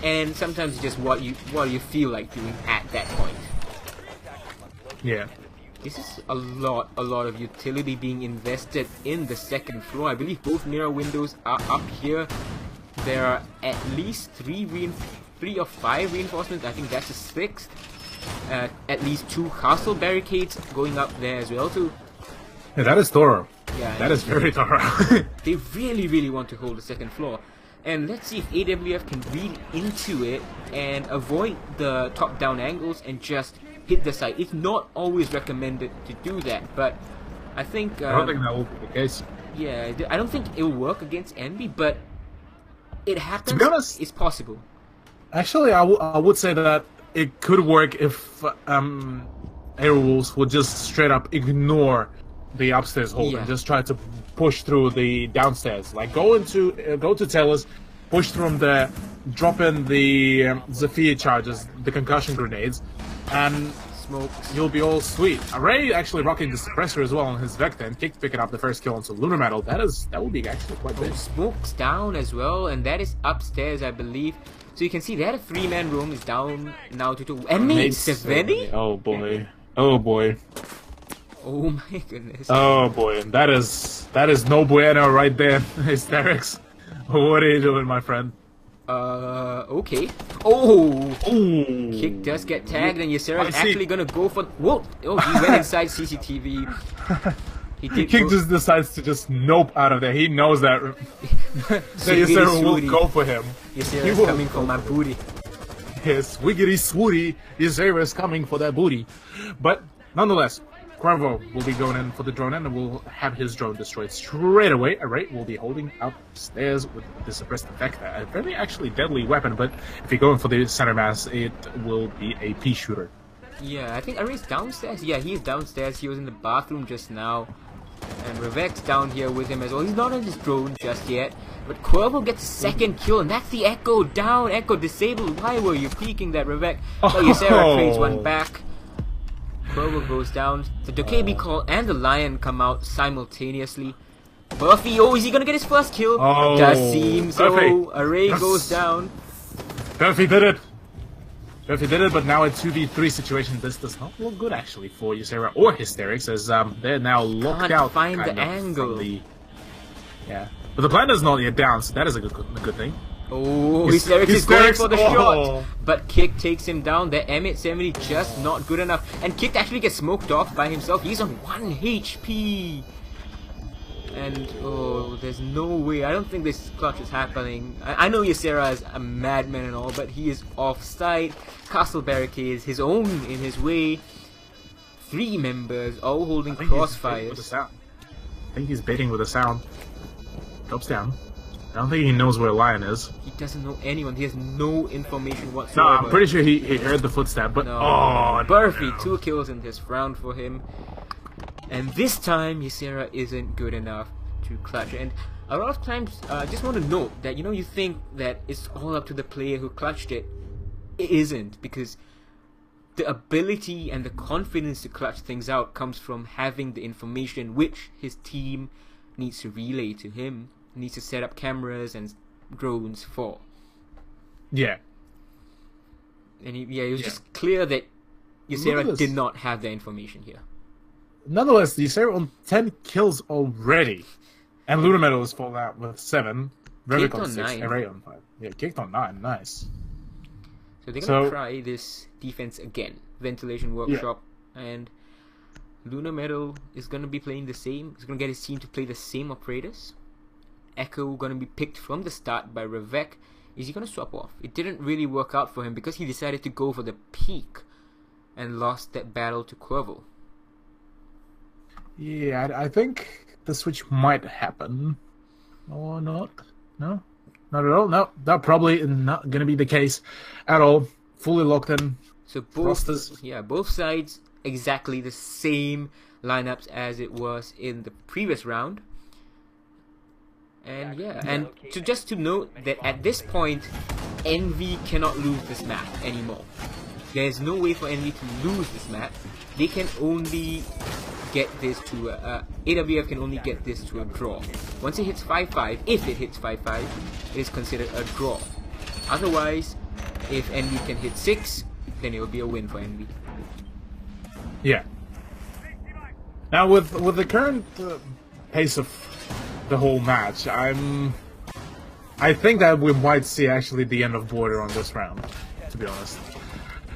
and sometimes just what you feel like doing at that point. Yeah. This is a lot of utility being invested in the second floor. I believe both mirror windows are up here. There are at least 3 or 5 reinforcements. I think that's a 6th. At least 2 castle barricades going up there as well too. Yeah, that is thorough. Yeah, that is very thorough. They really want to hold the second floor. And let's see if AWF can read into it and avoid the top-down angles and just hit the site. It's not always recommended to do that, but I think... I don't think that will be the case. Yeah, I don't think it'll work against Envy, but it happens. To be honest, it's possible. Actually, I would say that it could work if Airwolves would just straight up ignore the upstairs hold and just try to push through the downstairs. Like go to Tellers, push through them there, drop in the Zephyr charges, the concussion grenades, and Smokes. You'll be all sweet. Array actually rocking the suppressor as well on his Vector, and Kick picking up the first kill on some Lunar Metal. That will be actually quite big. Smokes down as well, and that is upstairs, I believe. So you can see that a 3-man room is down now to 2. And mate, Saveni? Oh boy. Oh boy. Oh my goodness. Oh boy. That is no bueno right there. Hysterics. What are you doing, my friend? Okay. Oh! Ooh. Kick does get tagged, and Ysera's actually gonna go for... Whoa! Oh, he went inside CCTV. Kick just decides to just nope out of there. He knows that Ysera will go for him. Ysera's coming for my booty. Yes, wiggity swooty. Ysera is coming for that booty. But nonetheless, Cuervo will be going in for the drone and will have his drone destroyed straight away. Array will be holding upstairs with the suppressed effect. A very actually deadly weapon, but if you're going for the center mass, it will be a pea shooter. Yeah, I think Array's downstairs. Yeah, he's downstairs. He was in the bathroom just now. And Revek's down here with him as well. He's not on his drone just yet. But Cuervo gets second kill, and that's the Echo down. Echo disabled. Why were you peeking that, Revek? But Ysera trades one back. Cuervo goes down. The Dokkaebi call and the Lion come out simultaneously. Buffy, oh, is he gonna get his first kill? Oh, does seem so. Buffy. Array goes down. Buffy did it. Buffy did it, but now a 2v3 situation. This does not look good actually for Ysera or Hysterics, as they're now locked out. Find the angle. Yeah, but the plan is not yet down, so that is a good thing. Oh, Hysterics is going for the shot, but Kick takes him down. The M870 just not good enough, and Kick actually gets smoked off by himself. He's on 1 HP, and oh, there's no way. I don't think this clutch is happening. I know Ysera is a madman and all, but he is off-site. Castle barricades, his own in his way. 3 members all holding crossfires. I think he's baiting with a sound. Drops down. I don't think he knows where Lion is. He doesn't know anyone. He has no information whatsoever. No, I'm pretty sure he heard the footstep, but... No. Oh, Buffy, no. 2 kills in this round for him. And this time, Ysera isn't good enough to clutch. And a lot of times, I just want to note that, you know, you think that it's all up to the player who clutched it. It isn't, because the ability and the confidence to clutch things out comes from having the information which his team needs to relay to him. Needs to set up cameras and drones for. Yeah. And it was just clear that Ysera did not have the information here. Nonetheless, Ysera on 10 kills already. And Lunar Metal is falling out with 7. Revik on 6. Array on 5. Yeah, kicked on 9. Nice. So they're going to try this defense again. Ventilation Workshop. Yeah. And Lunar Metal is going to be playing the same. He's going to get his team to play the same operators. Echo going to be picked from the start by Revek. Is he going to swap off? It didn't really work out for him because he decided to go for the peak and lost that battle to Cuervo. Yeah, I think the switch might happen. Or not. No? Not at all? No, that probably not going to be the case at all. Fully locked in. So both sides exactly the same lineups as it was in the previous round. And yeah, and just to note that at this point, Envy cannot lose this map anymore. There's no way for Envy to lose this map. They can only get this to AWF can only get this to a draw. Once it hits 5-5, if it hits 5-5, it is considered a draw. Otherwise, if Envy can hit 6, then it will be a win for Envy. Yeah. Now with the current pace of the whole match, I think that we might see actually the end of Border on this round, to be honest.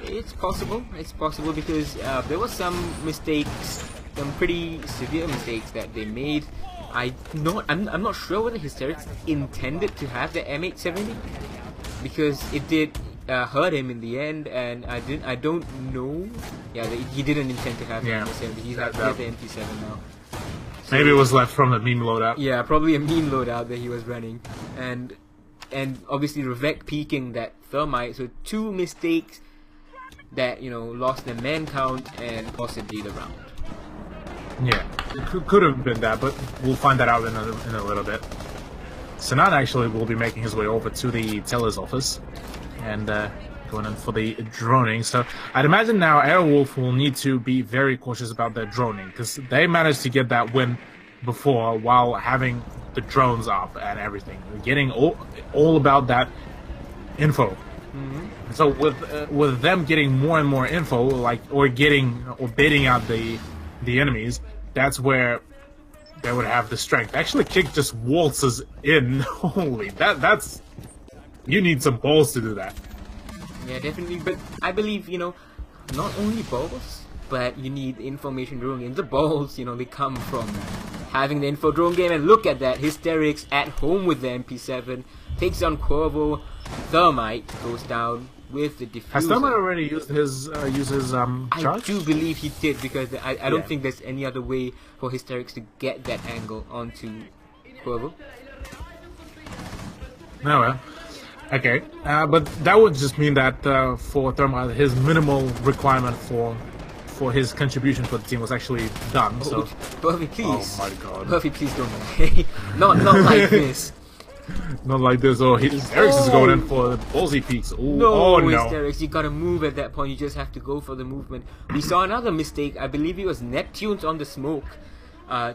It's possible. It's possible because there were some mistakes, some pretty severe mistakes that they made. I'm not sure whether Hysterics intended to have the M870 because it did hurt him in the end, and I don't know. Yeah, he didn't intend to have the M870. He has the MP7 now. So, maybe it was left from the meme loadout. Yeah, probably a meme loadout that he was running, and obviously Revek peeking that Thermite. So 2 mistakes that lost the man count and possibly the round. Yeah, it could have been that, but we'll find that out in a little bit. Sinan actually will be making his way over to the teller's office and going in for the droning. So I'd imagine now Airwolf will need to be very cautious about their droning because they managed to get that win before while having the drones up and everything, getting all about that info. Mm-hmm. So with them getting more and more info, or baiting out the enemies, that's where they would have the strength. Actually, Kick just waltzes in. Holy, that's you need some balls to do that. Yeah, definitely. But I believe not only balls, but you need information drone game. The balls, they come from having the info drone game. And look at that, Hysterics at home with the MP7 takes on Corvo. Thermite goes down with the diffuser. Has Thermite already used his charge? I do believe he did because I don't think there's any other way for Hysterics to get that angle onto Corvo. No, well, okay, but that would just mean that for Thermite, his minimal requirement for his contribution for the team was actually done. So, Buffy, please. Oh my God, Buffy, please don't lie. not like this. Not like this. Oh, Hysterics is going in for the ballsy peaks. Ooh, no, no, Hysterics, you gotta move at that point. You just have to go for the movement. We saw another mistake. I believe it was Neptune's on the smoke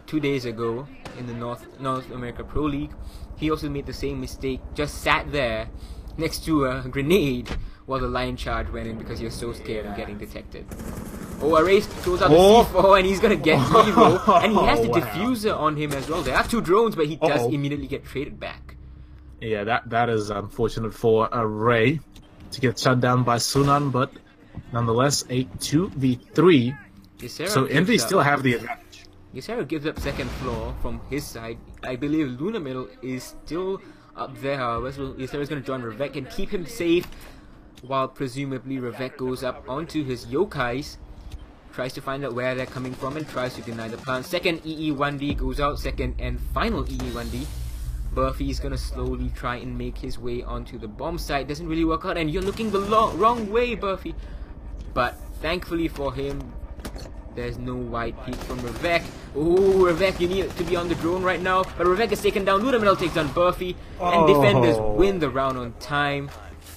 2 days ago in the North America Pro League. He also made the same mistake. Just sat there next to a grenade while the line charge went in because he was so scared of getting detected. Oh, Array throws out the C4 and he's gonna get Evo, and he has the diffuser on him as well. There are 2 drones, but he does immediately get traded back. Yeah, that is unfortunate for Array to get shut down by Sunan, but nonetheless, a 2v3. So Envy still have the advantage. Ysera gives up second floor from his side. I believe Luna Middle is still up there, however, so Ysera is going to join Revek and keep him safe, while presumably Revek goes up onto his Yokais, tries to find out where they're coming from and tries to deny the plant. Second EE1D goes out, second and final EE1D. Buffy is gonna slowly try and make his way onto the bomb site. Doesn't really work out, and you're looking the wrong way, Buffy. But thankfully for him, there's no white peak from Revek. Oh, Revek, you need to be on the drone right now. But Revek is taken down. Luna Middle takes on Buffy, and defenders win the round on time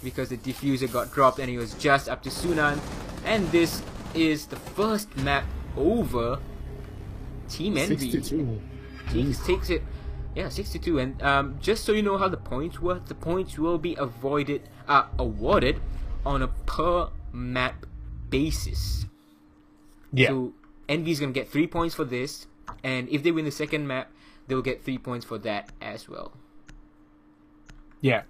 because the diffuser got dropped, and he was just up to Sunan. And this is the first map over. Team Envy 62. takes it. Yeah, 62, and just so you know how the points work, the points will be awarded on a per map basis. Yeah. So Envy's gonna get 3 points for this, and if they win the second map, they'll get 3 points for that as well. Yeah.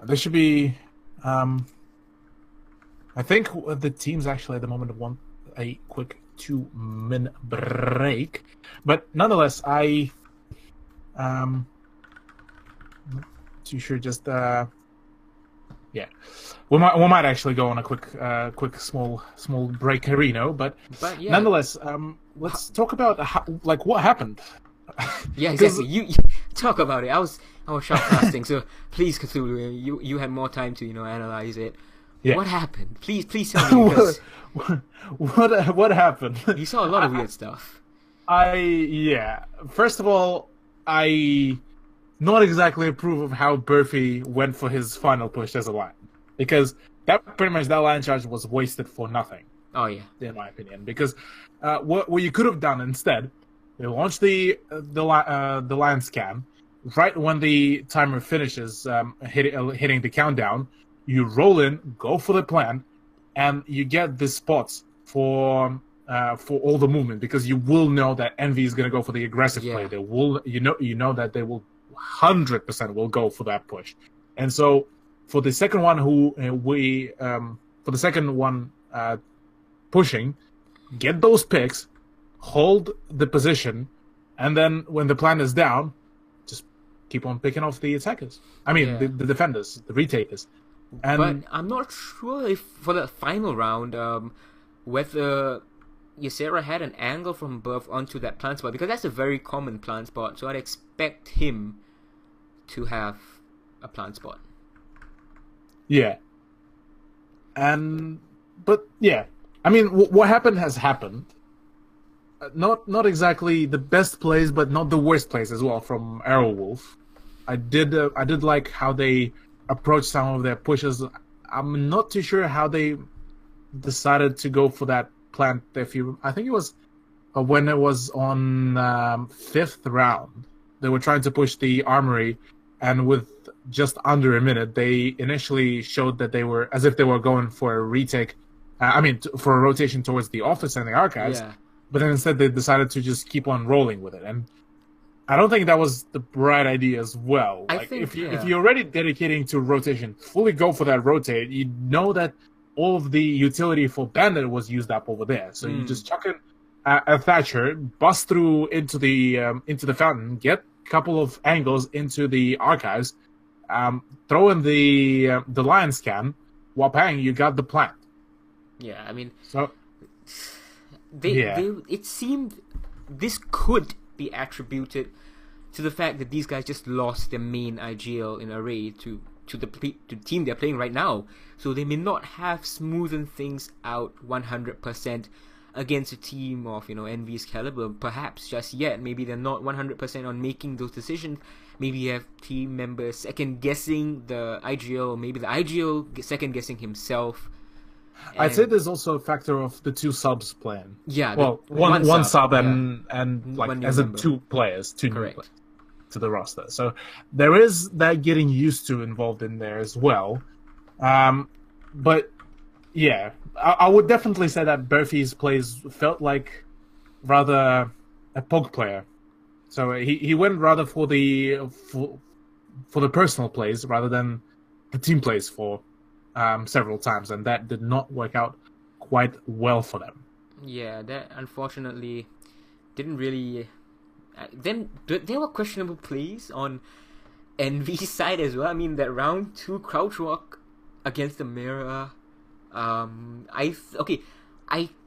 There should be. I think the teams actually at the moment want a quick 2-minute break, but nonetheless, not too sure. Just yeah, we might actually go on a quick small break, Reno. But yeah. Nonetheless, let's talk about what happened. Yeah, exactly. You talk about it. I was shoutcasting, so please, Cthulhu, you had more time to analyze it. Yeah. What happened? Please tell me. Because what happened? You saw a lot of weird stuff. First of all, I not exactly approve of how Burfy went for his final push as a line, because that pretty much that line charge was wasted for nothing. Oh yeah. In my opinion, because what you could have done instead, you launch the line scan right when the timer finishes, hitting the countdown. You roll in, go for the plant, and you get the spots for all the movement, because you will know that Envy is going to go for the aggressive play. They will, you know that they will 100% will go for that push, and so for the second one, pushing, get those picks, hold the position, and then when the plan is down, just keep on picking off the attackers. I mean, the defenders, the retakers. And but I'm not sure if for the final round, whether Ysera had an angle from above onto that plant spot, because that's a very common plant spot. So I'd expect him to have a plant spot. Yeah. But yeah, I mean, what happened has happened. Not exactly the best plays, but not the worst plays as well from Arrowwolf. I did like how they approached some of their pushes. I'm not too sure how they decided to go for that plant. I think it was when it was on fifth round. They were trying to push the armory, and with just under a minute, they initially showed that they were as if they were going for a retake. For a rotation towards the office and the archives. Yeah. But then instead they decided to just keep on rolling with it, and I don't think that was the right idea as well. If you're already dedicating to rotation, fully go for that rotate. You know that all of the utility for Bandit was used up over there, so you just chuck in a Thatcher, bust through into the fountain, get a couple of angles into the archives, throw in the lion scan, wapang, you got the plant. Yeah, I mean, so it seemed this could be attributed to the fact that these guys just lost their main IGL in array to the team they're playing right now, so they may not have smoothened things out 100% against a team of Envy's caliber, perhaps just yet. Maybe they're not 100% on making those decisions. Maybe you have team members second guessing the IGL, or maybe the IGL second guessing himself. I'd say there's also a factor of the two subs playing. Yeah. Well, one sub and one as in two players, two new players to the roster. So there is that getting used to involved in there as well. But yeah, I would definitely say that Burfy's plays felt like rather a poke player. So he went rather for the personal plays rather than the team plays for several times, and that did not work out quite well for them. Yeah, that unfortunately didn't really. Then there were questionable plays on Envy's side as well. I mean, that round 2 crouch walk against the mirror. I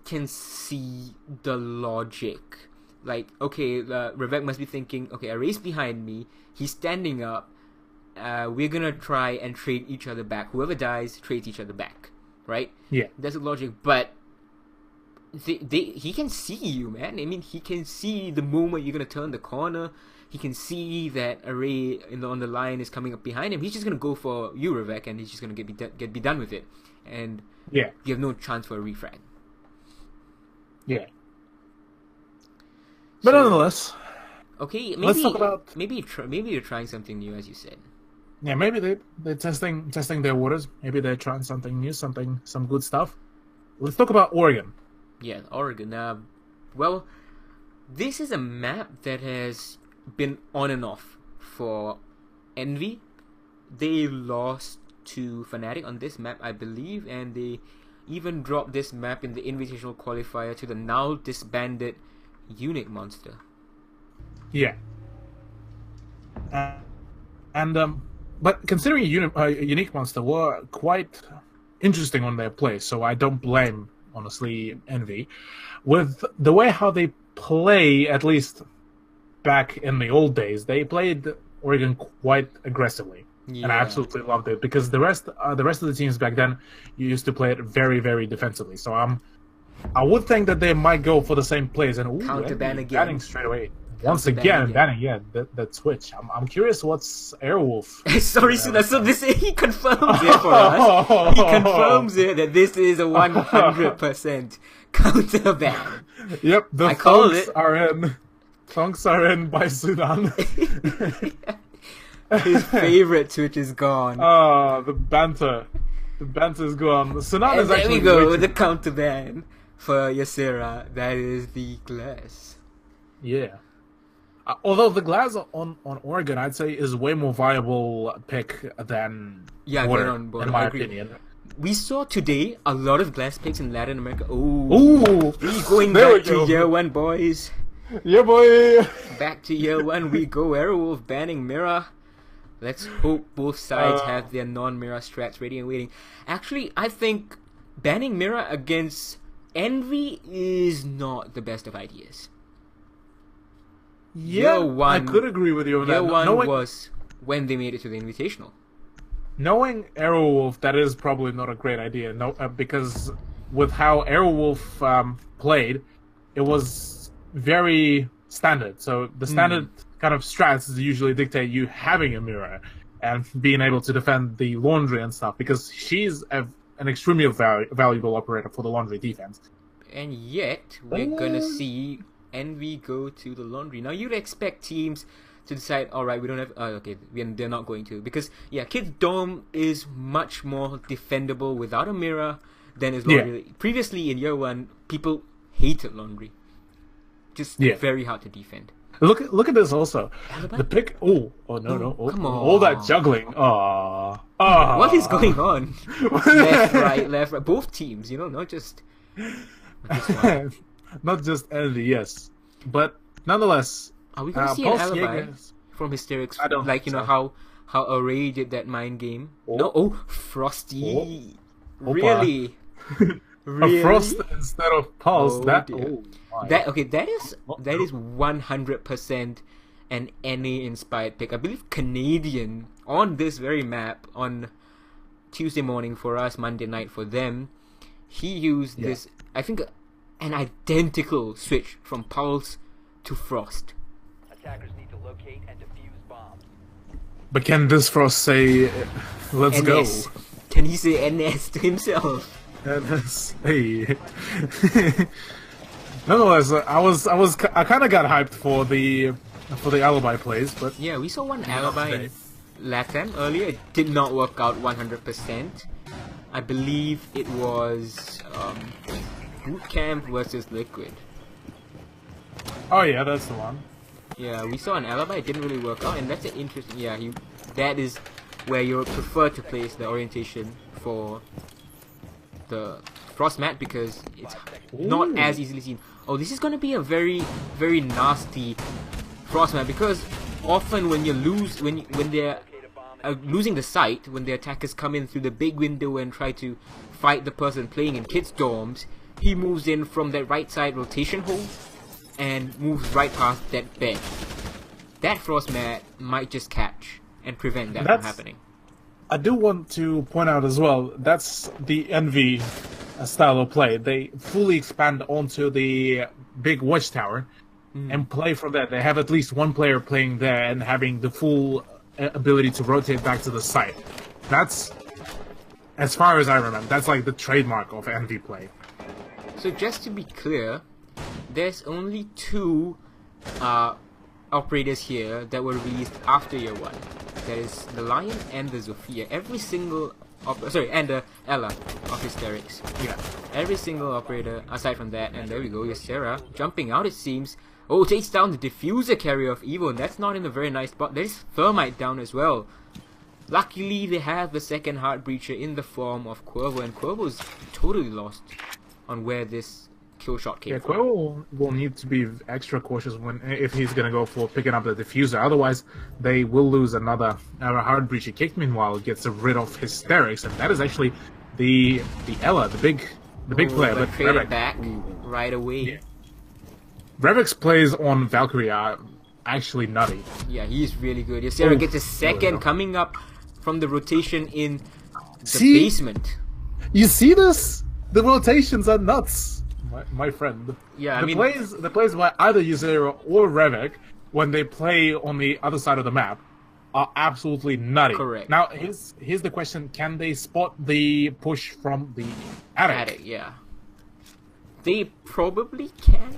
can see the logic. Like, okay, Revek must be thinking, okay, Array's behind me, he's standing up. We're gonna try and trade each other back. Whoever dies, trades each other back, right? Yeah, that's the logic. But he can see you, man. I mean, he can see the moment you're gonna turn the corner. He can see that Array on the line is coming up behind him. He's just gonna go for you, Revek, and he's just gonna be done with it. And you have no chance for a refrag. Yeah. But nonetheless, okay. Let's talk about maybe you're trying something new, as you said. Yeah, maybe they're testing their waters. Maybe they're trying something new, some good stuff. Let's talk about Oregon. Yeah, Oregon. Well, this is a map that has been on and off for Envy. They lost to Fnatic on this map, I believe, and they even dropped this map in the Invitational Qualifier to the now disbanded Unique Monster. Yeah. But considering Unique Monster were quite interesting on their play, so I don't blame, honestly, Envy. With the way how they play, at least back in the old days, they played Oregon quite aggressively. Yeah. And I absolutely loved it, because the rest of the teams back then used to play it very, very defensively. So I would think that they might go for the same plays and counter ban again. Banning straight away. Once again, banning, that switch. I'm curious what's Airwolf. Sorry, Suna, so he confirms it for us. He confirms it that this is a 100% counter ban. Yep, the thonks are in. Thonks are in by Sudan. His favorite switch is gone. Oh, the banter. The banter's gone. Sudan is actually. There we go, the counter ban for Ysera. That is the glass. Yeah. Although the glass on Oregon, I'd say, is way more viable pick than Border, in my opinion. We saw today a lot of glass picks in Latin America. Ooh, we going back to year one, boys. Yeah, boy. Back to year one, we go. Airwolf banning Mirror. Let's hope both sides have their non-Mirror strats ready and waiting. Actually, I think banning Mirror against Envy is not the best of ideas. Yeah, I could agree with you on that. Year one was when they made it to the Invitational. Knowing Airwolf, that is probably not a great idea. No, because with how Airwolf played, it was very standard. So the standard kind of strats usually dictate you having a mirror and being able to defend the laundry and stuff, because she's an extremely valuable operator for the laundry defense. And yet, we're gonna see Envy go to the laundry. Now, you'd expect teams to decide, alright, we don't have... they're not going to. Because, Kids Dome is much more defendable without a mirror than is laundry. Yeah. Previously, in year one, people hated laundry. Just very hard to defend. Look at this also. Alibi? The pick... Oh, no. Oh, come on. All that juggling. What is going on? left, right. Both teams, not just one. Not just Envy, yes. But nonetheless... Are we going to see an alibi from Hysterics? I don't how Array did that mind game? Frosty. Oh. Really? Really? A Frost instead of Pulse. That is 100% an NA inspired pick. I believe Canadian on this very map on Tuesday morning for us, Monday night for them. He used this, I think, an identical switch from Pulse to Frost. Attackers need to locate and defuse bombs. But can this Frost say, "Let's NS. go"? Can he say NS to himself? NS. Hey. Nonetheless, I kind of got hyped for the alibi plays, but yeah, we saw one alibi in Latam earlier. It did not work out 100%. I believe it was Bootcamp versus Liquid. Oh yeah, that's the one. Yeah, we saw an alibi. It didn't really work out, and that's an interesting. Yeah, that is where you prefer to place the orientation for the Frost mat, because it's not as easily seen. Oh, this is going to be a very, very nasty Frost mat, because often when when they're losing the sight, when the attackers come in through the big window and try to fight the person playing in kids' dorms, he moves in from that right side rotation hole and moves right past that bed. That Frost mat might just catch and prevent that from happening. I do want to point out as well, that's the Envy style of play. They fully expand onto the big watchtower and play from there. They have at least one player playing there and having the full ability to rotate back to the site. That's, as far as I remember, that's like the trademark of Envy play. So just to be clear, there's only two operators here that were released after year one. There is the Lion and the Zofia. Every single and the Ella of Hysterics. Yeah. Every single operator aside from that, and there we go, Ysera jumping out, it seems. Oh, takes down the diffuser carrier of Evo, and that's not in a very nice spot. There's Thermite down as well. Luckily, they have the second Heart Breacher in the form of Cuervo, and Cuervo's totally lost on where this kill shot came from. Cuervo will need to be extra cautious if he's going to go for picking up the diffuser. Otherwise, they will lose another Heart Breacher kick. Meanwhile, gets rid of Hysterics, and that is actually the Ella, the big player. But traded back right away. Yeah. Revix plays on Valkyrie are actually nutty. Yeah, he's really good. Ysera gets a second coming up from the rotation in the basement. You see this? The rotations are nuts, my friend. Yeah, the plays by either Ysera or Revik when they play on the other side of the map are absolutely nutty. Correct. Now, here's the question: can they spot the push from the attic? Yeah. They probably can.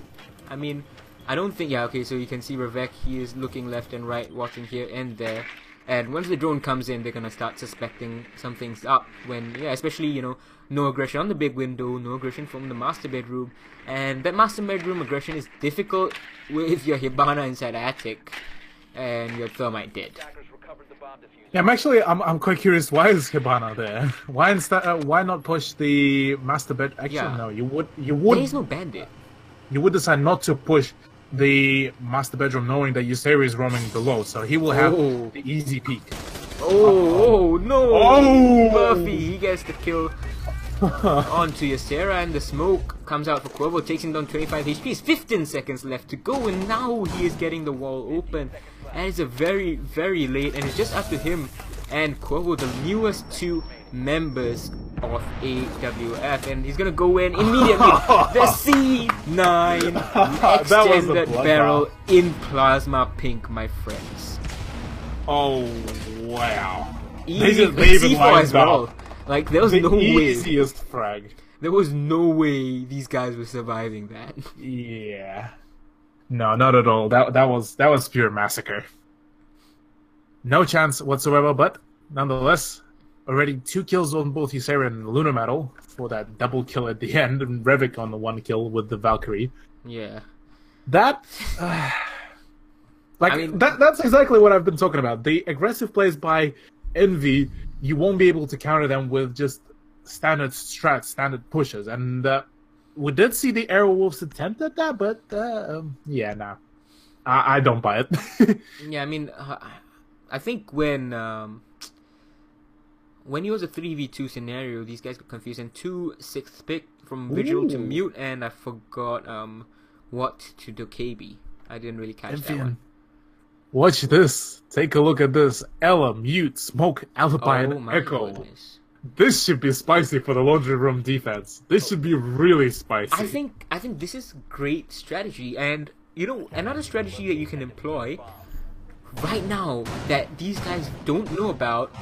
I mean, I don't think... Yeah, okay, so you can see Ravek, he is looking left and right, watching here and there. And once the drone comes in, they're gonna start suspecting something's up. When, yeah, especially, you know, no aggression on the big window, no aggression from the master bedroom. And that master bedroom aggression is difficult with your Hibana inside the attic and your thermite dead. Attackers recovered the bomb diffuser. Yeah, I'm quite curious. Why is Hibana there? Why not push the master bed? Actually, Yeah. no. You would. There is no bandit. You would decide not to push the master bedroom, knowing that Yseri is roaming below, so he will have Oh. the easy peek. Oh no! Oh! Buffy, he gets the kill onto Ysera, and the smoke comes out for Quavo, takes him down 25 HP. It's 15 seconds left to go, and now he is getting the wall open. And it's a very, very late, and it's just up to him and Quavo, the newest two members of AWF, and he's gonna go in immediately. The C9 was a extended bloodbath. barrel in plasma pink, my friends. Oh wow! Easy they even C4 lined as well. up. Like there was The no way. easiest frag. There was no way these guys were surviving that. Yeah. No, not at all. That was pure massacre. No chance whatsoever, but nonetheless, already 2 kills on both Ysera and Lunar Metal for that double kill at the end, and Revik on the 1 kill with the Valkyrie. Yeah. That, like, I mean- that's exactly what I've been talking about. The aggressive plays by Envy, you won't be able to counter them with just standard strats, standard pushes, and we did see the Aerowolves attempt at that, but yeah, nah, I don't buy it. Yeah, I mean, I think when it was a 3v2 scenario, these guys got confused, and 2 6th pick from Vigil to Ooh. Mute, and I forgot what to do KB. I didn't really catch that one. Watch this. Take a look at this. Ella, Mute, Smoke, Alibi, Oh and my Echo. goodness. This should be spicy for the laundry room defense. This should be really spicy. I think this is great strategy, and you know, another strategy that you can employ right now that these guys don't know about,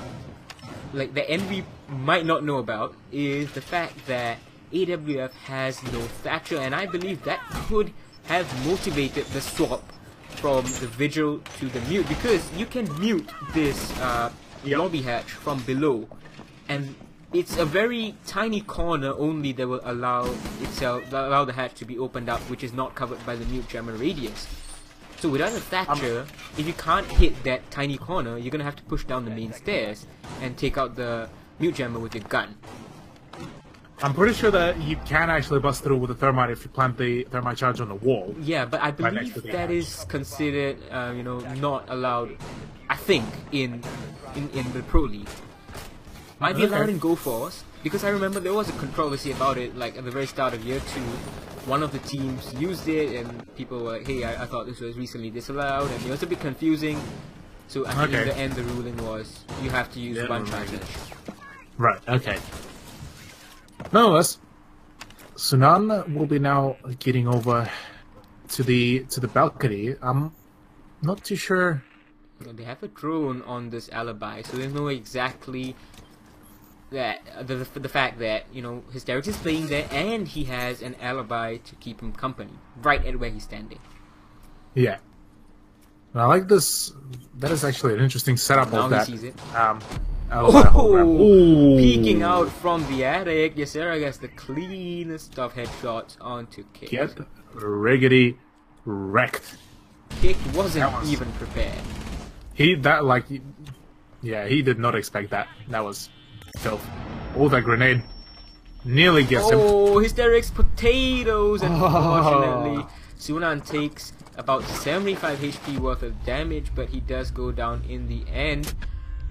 like the Envy might not know about, is the fact that AWF has no Thatcher, and I believe that could have motivated the swap from the Vigil to the Mute, because you can mute this lobby hatch from below, and it's a very tiny corner only that will allow the hatch to be opened up, which is not covered by the Mute jammer radius. So without a Thatcher, if you can't hit that tiny corner, you're gonna have to push down the main stairs and take out the Mute jammer with your gun. I'm pretty sure that you can actually bust through with the thermite if you plant the thermite charge on the wall. Yeah, but I Right next believe to the that hatch. is considered, not allowed. I think in the pro league might be allowed Okay. in Go Force, because I remember there was a controversy about it. Like at the very start of year 2, one of the teams used it, and people were like, "Hey, I thought this was recently disallowed," and it was a bit confusing. So I think in Okay. the end, the ruling was you have to use Yeah, one right. charge. Right, okay. Nonetheless, Sunan will be now getting over to the balcony. I'm not too sure. They have a drone on this alibi, so there's no exactly that the fact that Hysterix is playing there, and he has an alibi to keep him company right at where he's standing. Yeah. And I like this. That is actually an interesting setup Now of he that. sees it. Alibi hologram. Ooh. Peeking out from the attic, Ysera gets the cleanest of headshots onto Kick. Get riggedy wrecked. Kick wasn't That was- even prepared. He did not expect that. That was filth. Oh, that grenade nearly gets him. Oh, Hysterix potatoes, and unfortunately, Sunan takes about 75 HP worth of damage, but he does go down in the end.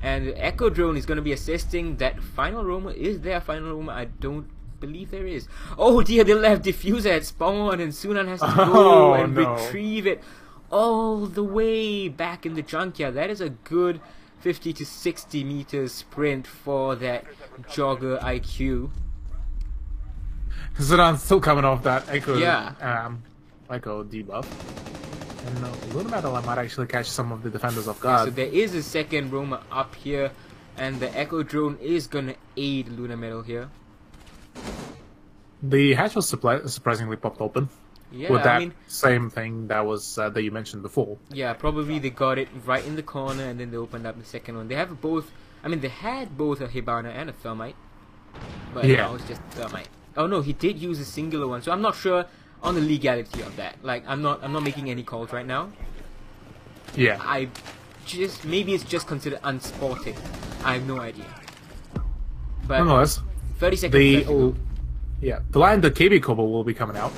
And the Echo Drone is going to be assisting that final roamer. Is there a final roamer? I don't believe there is. Oh dear, they left diffuser at spawn, and Sunan has to go and no. retrieve it all the way back in the junkyard. That is a good 50 to 60 meters sprint for that jogger IQ. Zidane still coming off that Echo, Yeah. Echo debuff. And Luna Metal, I might actually catch some of the defenders off So guard. there is a second roamer up here, and the Echo Drone is gonna aid Luna Metal here. The hatch was surprisingly popped open. Yeah, With that I mean, same thing that was that you mentioned before. yeah, probably they got it right in the corner, and then they opened up the second one. They have both. I mean, they had both a Hibana and a Thermite, but Yeah. now it's just Thermite. Oh no, he did use a singular one, so I'm not sure on the legality of that. Like, I'm not making any calls right now. Yeah. I just maybe it's just considered unsporting. I have no idea. But Nonetheless, 30 seconds left to go. the line, the KB Kobo will be coming out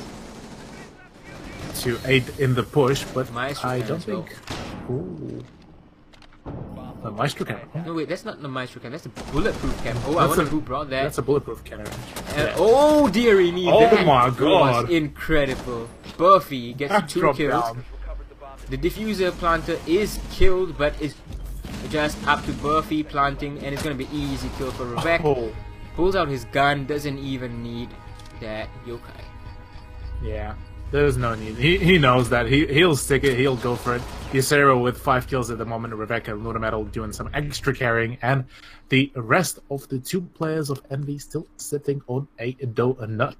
to aid in the push, but Maestro I can don't as well. think. Ooh. The Maestro cannon. Huh? No wait, that's not the Maestro cannon. That's a bulletproof cannon. Oh, I That's wonder a- who brought that. That's a bulletproof cannon. Oh dearie me! Oh that my was God. incredible. Buffy gets 2 Drop kills. down. The diffuser planter is killed, but it's just up to Buffy planting, and it's gonna be easy kill for Rebecca. Oh, Pulls out his gun, doesn't even need that yokai. yeah. There's no need. He knows that. He'll stick it. He'll go for it. Ysera with 5 kills at the moment. Rebecca and Luna Metal doing some extra carrying, and the rest of the 2 players of Envy still sitting on a donut.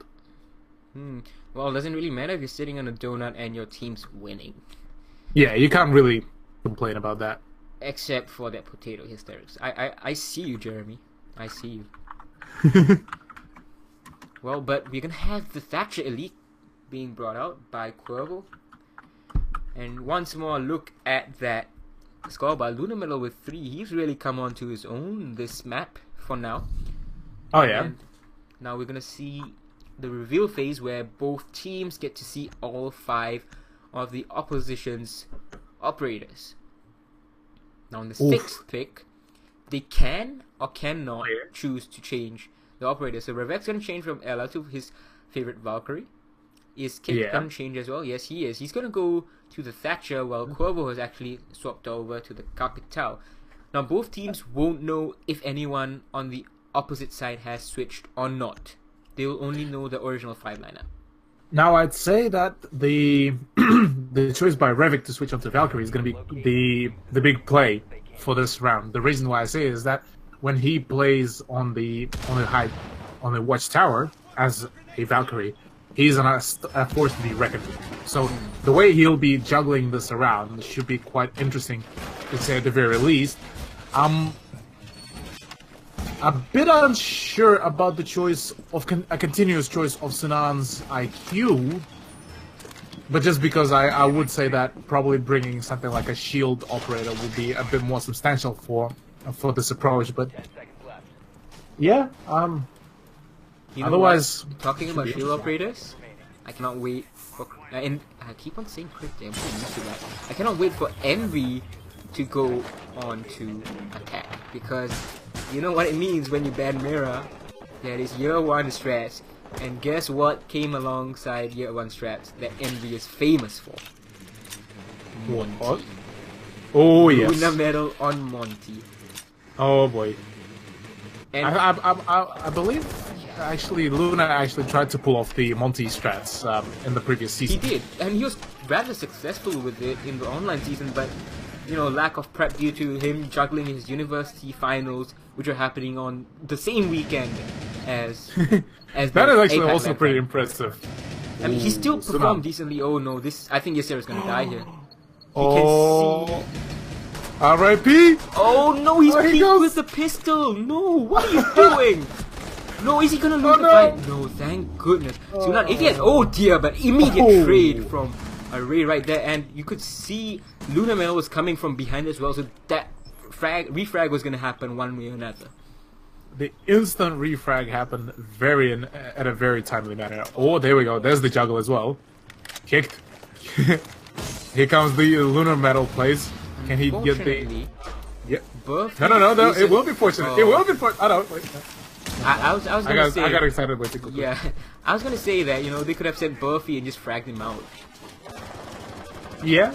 Well, it doesn't really matter if you're sitting on a donut and your team's winning. Yeah, you can't really complain about that. Except for that potato hysterics. I see you, Jeremy. I see you. Well, but we're gonna have the Thatcher Elite being brought out by Cuervo. And once more, look at that score by Luna Metal with 3. He's really come onto his own this map for now. Oh yeah. And now we're gonna see the reveal phase where both teams get to see all 5 of the opposition's operators. Now in the Oof. 6th pick, they can or cannot Yeah. choose to change the operator. So Revek's gonna change from Ella to his favorite Valkyrie. Is Kit Yeah. gonna change as well? Yes, he is. He's gonna go to the Thatcher while Cuervo has actually swapped over to the Capital. Now both teams won't know if anyone on the opposite side has switched or not. They will only know the original 5 lineup. Now I'd say that the the choice by Revik to switch onto Valkyrie is going to be the big play for this round. The reason why I say is that when he plays on the watchtower as a Valkyrie, he's a force to be reckoned with. So the way he'll be juggling this around should be quite interesting, to say at the very least. A bit unsure about the choice of a continuous choice of Sinan's IQ, but just because I would say that probably bringing something like a shield operator would be a bit more substantial for this approach. But 10 seconds left. yeah, You know otherwise, what? Talking about should be shield operators, I cannot wait for. And I keep on saying crypto, I'm so used to that. I cannot wait for Envy to go on to attack, because you know what it means when you ban Mira. That is year 1 strats, and guess what came alongside year 1 strats that Envy is famous for? what? Oh yes. Luna Metal on Monty. Oh boy. And I believe actually Luna actually tried to pull off the Monty strats in the previous he season. did, and he was rather successful with it in the online season, but lack of prep due to him juggling his university finals, which are happening on the same weekend as as That the is actually APAC also Lab pretty Cup. impressive. I mean, he still So performed now- decently. Oh no, I think Yasera's gonna die here. Oh, R.I.P. Oh no, he's Oh, he peeked goes. with the pistol. No, what are you doing? No, is he gonna lose Oh, the no. fight? No, thank goodness. So now, if he has, oh dear, but immediate Oh. trade from Array right there, and you could see Luna Metal was coming from behind as well, so that refrag was gonna happen one way or another. The instant refrag happened at a very timely manner. Oh, there we go. There's the juggle as well. Kicked. Here comes the lunar metal plays. Can he get the? Unfortunately, Yeah. Buffy No. is It will be fortunate. Oh. It will be fortunate. I don't. Wait. I was gonna say. I got excited with it. Yeah, I was gonna say that they could have sent Buffy and just fragged him out. Yeah.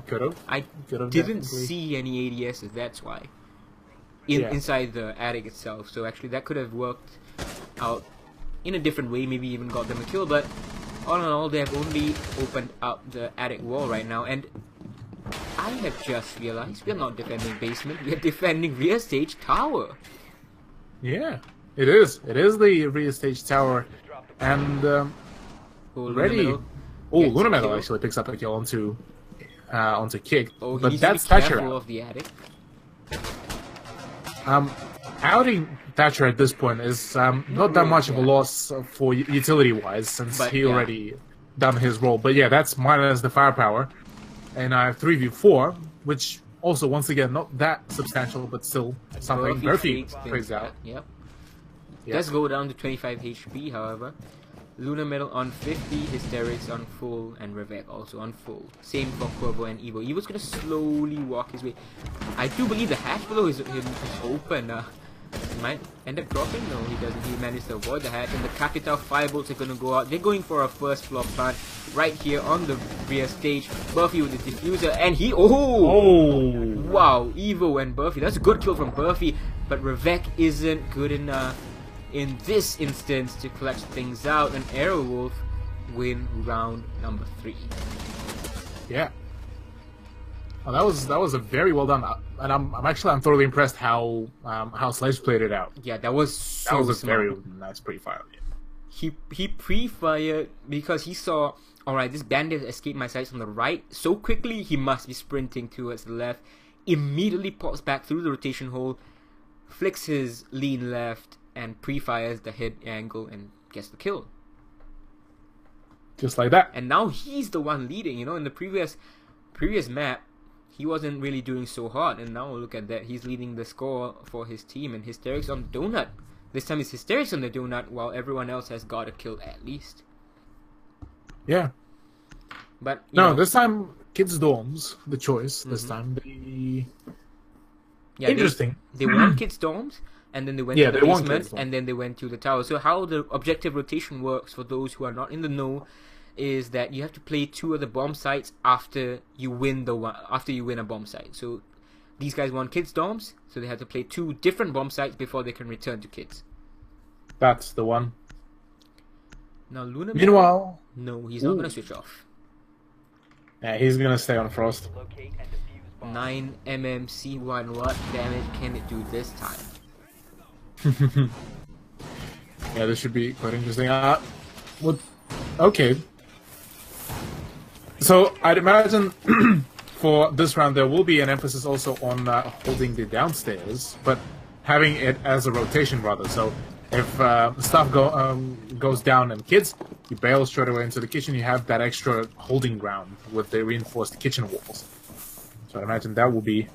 Could have. I Could've didn't definitely. see any ADSs. That's why. Yeah. Inside the attic itself, so actually that could have worked out in a different way. Maybe even got them a kill, but all in all, they have only opened up the attic wall right now, and I have just realized we are not defending basement, we are defending rear stage tower. Yeah, it is. It is the rear stage tower, and ready. Oh, Luna Metal actually picks up a kill onto Kick, Oh, he but needs that's to be Thatcher careful out. of the attic. Outing Thatcher at this point is not that much of a loss for utility-wise, since But, he yeah. already done his role. But yeah, that's minus the firepower, and 3v4, which also once again not that substantial, but still something. Murphy takes plays things out. back, Yep. Yeah. Does go down to 25 HP, however. Luna Metal on 50, Hysterics on full, and Revek also on full. Same for Quavo and Evo. Evo's gonna slowly walk his way. I do believe the hatch below is open. He might end up dropping. No, he doesn't. He managed to avoid the hatch, and the Capital Firebolts are gonna go out. They're going for a first floor plant right here on the rear stage. Buffy with the diffuser, and he. Oh, Wow, Evo and Buffy. That's a good kill from Buffy, but Revek isn't good enough in this instance to clutch things out, and Aerowolf win round number 3. yeah. Oh, that was a very well done, and I'm thoroughly impressed how Sledge played it out. Yeah, that was so That was a smart. very nice pre-fire. Yeah. He pre-fired because he saw, alright, this bandit escaped my sights on the right so quickly, he must be sprinting towards the left. Immediately pops back through the rotation hole, flicks his lean left, and pre-fires the head angle and gets the kill. Just like that. And now he's the one leading. You know, in the previous map, he wasn't really doing so hot, and now look at that. He's leading the score for his team, and Hysterics on Donut. This time it's Hysterics on the Donut, while everyone else has got a kill at least. Yeah. But you No, know, this time Kids Dorms, the choice. This time yeah, interesting. They won Kids Dorms, and then they went Yeah, to they the won basement, Kids Dorms. and then they went to the tower. So how the objective rotation works, for those who are not in the know, is that you have to play 2 of the bomb sites after you win a bomb site. So these guys won Kids Dorms, so they have to play 2 different bomb sites before they can return to Kids. That's the one. Now Luna. Meanwhile, No, he's not Ooh. gonna switch off. yeah, he's gonna stay on Frost. Locate and defuse bomb. 9 MMC1. What damage can it do this time? Yeah, this should be quite interesting. What? Okay. So I'd imagine for this round there will be an emphasis also on holding the downstairs, but having it as a rotation rather. So if stuff goes down in Kids, you bail straight away into the kitchen. You have that extra holding ground with the reinforced kitchen walls. So I imagine that will be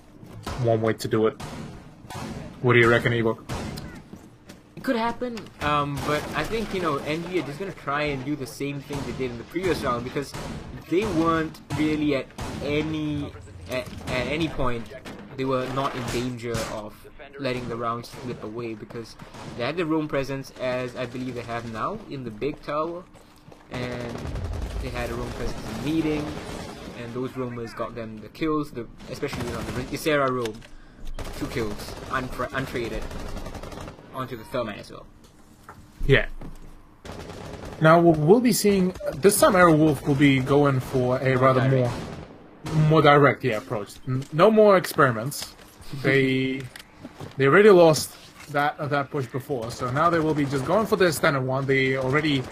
one way to do it. What do you reckon, Evo? It could happen, but I think, you know, Envy are just gonna try and do the same thing they did in the previous round, because they weren't really at any point, they were not in danger of letting the round slip away, because they had the roam presence, as I believe they have now in the big tower, and they had a roam presence in meeting, and those roamers got them the kills, especially on the Ysera roam, 2 kills, untraded, onto the Thermite as well. Yeah. Now we'll be seeing this time. Aerowolf will be going for a rather direct. more direct approach. No more experiments. They already lost that push before, so now they will be just going for their standard one. They already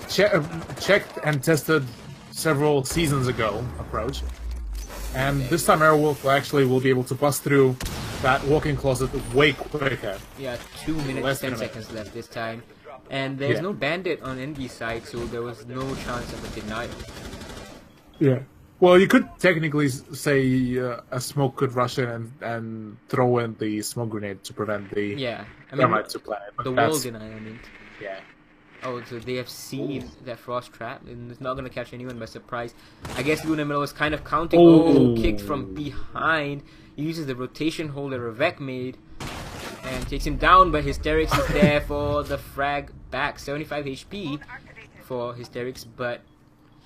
checked and tested several seasons ago approach, and this time Aerowolf will be able to bust through that walk-in closet way quicker. Yeah, 2 minutes, Less 10 than a minute. seconds left this time. And there's Yeah. no bandit on Envy's side, so there was no chance of a denial. Yeah. Well, you could technically say a smoke could rush in and throw in the smoke grenade to prevent the Yeah, I mean, thermite to planet. But the wall that's, denial, I mean. yeah. Oh, so they have seen that frost trap, and it's not gonna catch anyone by surprise. I guess Luna Metal is kind of counting. Oh, kicked from behind. He uses the rotation hold that Revek made, and takes him down, but Hysterics is there for the frag back. 75 HP for Hysterics, but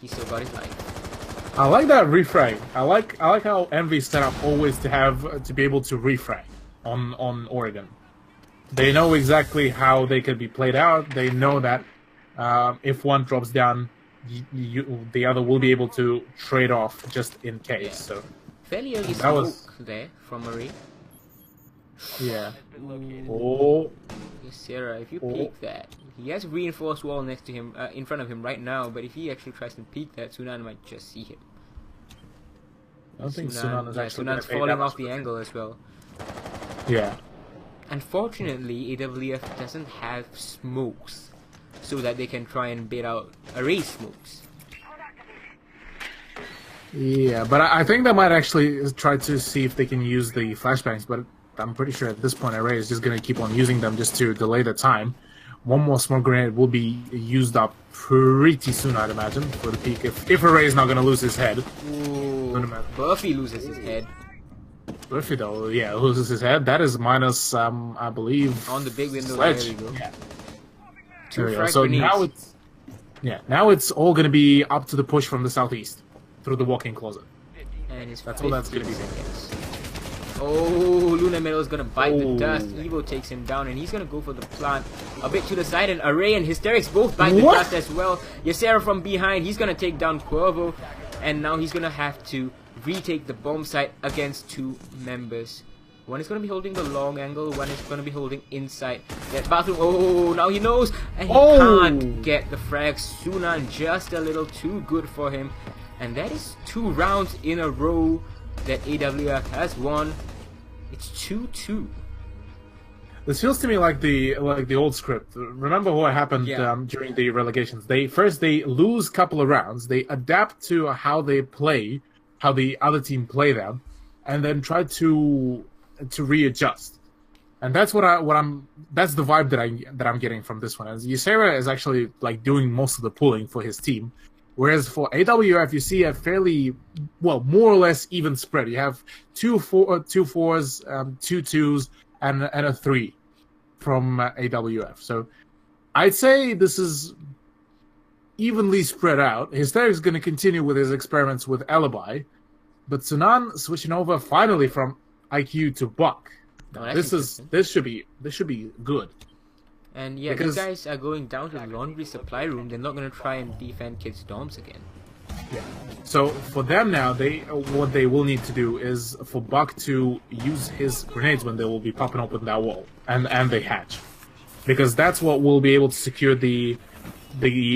he still got his life. I like that refrag. I like how Envy set up always to be able to refrag on Oregon. They know exactly how they can be played out. They know that if one drops down, the other will be able to trade off just in case. Yeah. So Fairly early That smoke was- there from Marie. yeah. Has been located. Oh, Yes, Sarah, if you Oh. peek that, he has a reinforced wall next to him, in front of him right now. But if he actually tries to peek that, Sunan might just see him. I don't think Sunan is actually gonna Sunan's pay that falling much off the for it. angle as well. Yeah. Unfortunately, AWF doesn't have smokes, so that they can try and bait out array smokes. Yeah, but I think they might actually try to see if they can use the flashbangs, but I'm pretty sure at this point Array is just going to keep on using them just to delay the time. One more smoke grenade will be used up pretty soon, I'd imagine, for the peak, if Array is not going to lose his head. Ooh, Buffy loses his head If he though, yeah, loses his head, that is minus, I believe... on the big window. Sledge. There we go. Yeah. Two There we go. frag So grenades. now it's... Yeah, now it's all going to be up to the push from the southeast, through the walk-in closet. And it's That's all that's 15 gonna be. seconds. Oh, Luna Metal is gonna bite the Oh. dust. Evo takes him down, and he's gonna go for the plant a bit to the side. And Array and Hysterics both bite the What? dust as well. Yasera from behind, he's gonna take down Cuervo, and now he's gonna have to retake the bomb site against two members. One is gonna be holding the long angle, one is gonna be holding inside that bathroom. Oh, now he knows, and he Oh. can't get the frag. Sunan just a little too good for him, and that is 2 rounds in a row that AWF has won. It's 2-2. This feels to me like the old script. Remember what happened Yeah. during the relegations? They lose a couple of rounds, they adapt to how they play, how the other team play them, and then try to readjust. And that's that's the vibe that I'm getting from this one. As Ysera is actually like doing most of the pulling for his team, whereas for AWF you see a fairly more or less even spread. You have two fours, 2 2s, and a 3 from AWF. So I'd say this is evenly spread out. Hysteric is going to continue with his experiments with Alibi, but Sunan switching over finally from IQ to Buck. Oh, that's This should be good. And yeah, Because- these guys are going down to the laundry supply room. They're not gonna try and defend kids' dorms again. Yeah. So for them now, what they will need to do is for Buck to use his grenades when they will be popping open that wall and the hatch, because that's what will be able to secure the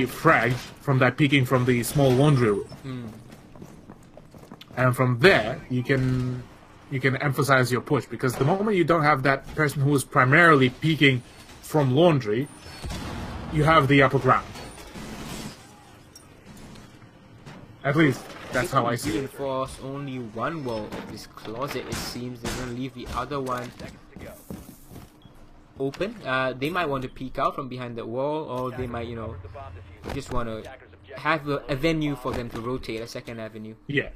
frag from that peeking from the small laundry room. And from there, you can emphasize your push, because the moment you don't have that person who is primarily peeking from laundry, you have the upper ground. At least that's how I see it. Reinforce only one wall of this closet. It seems they're gonna leave the other one open. They might want to peek out from behind the wall, or they might, just want to have a venue for them to rotate, a second avenue. Yeah.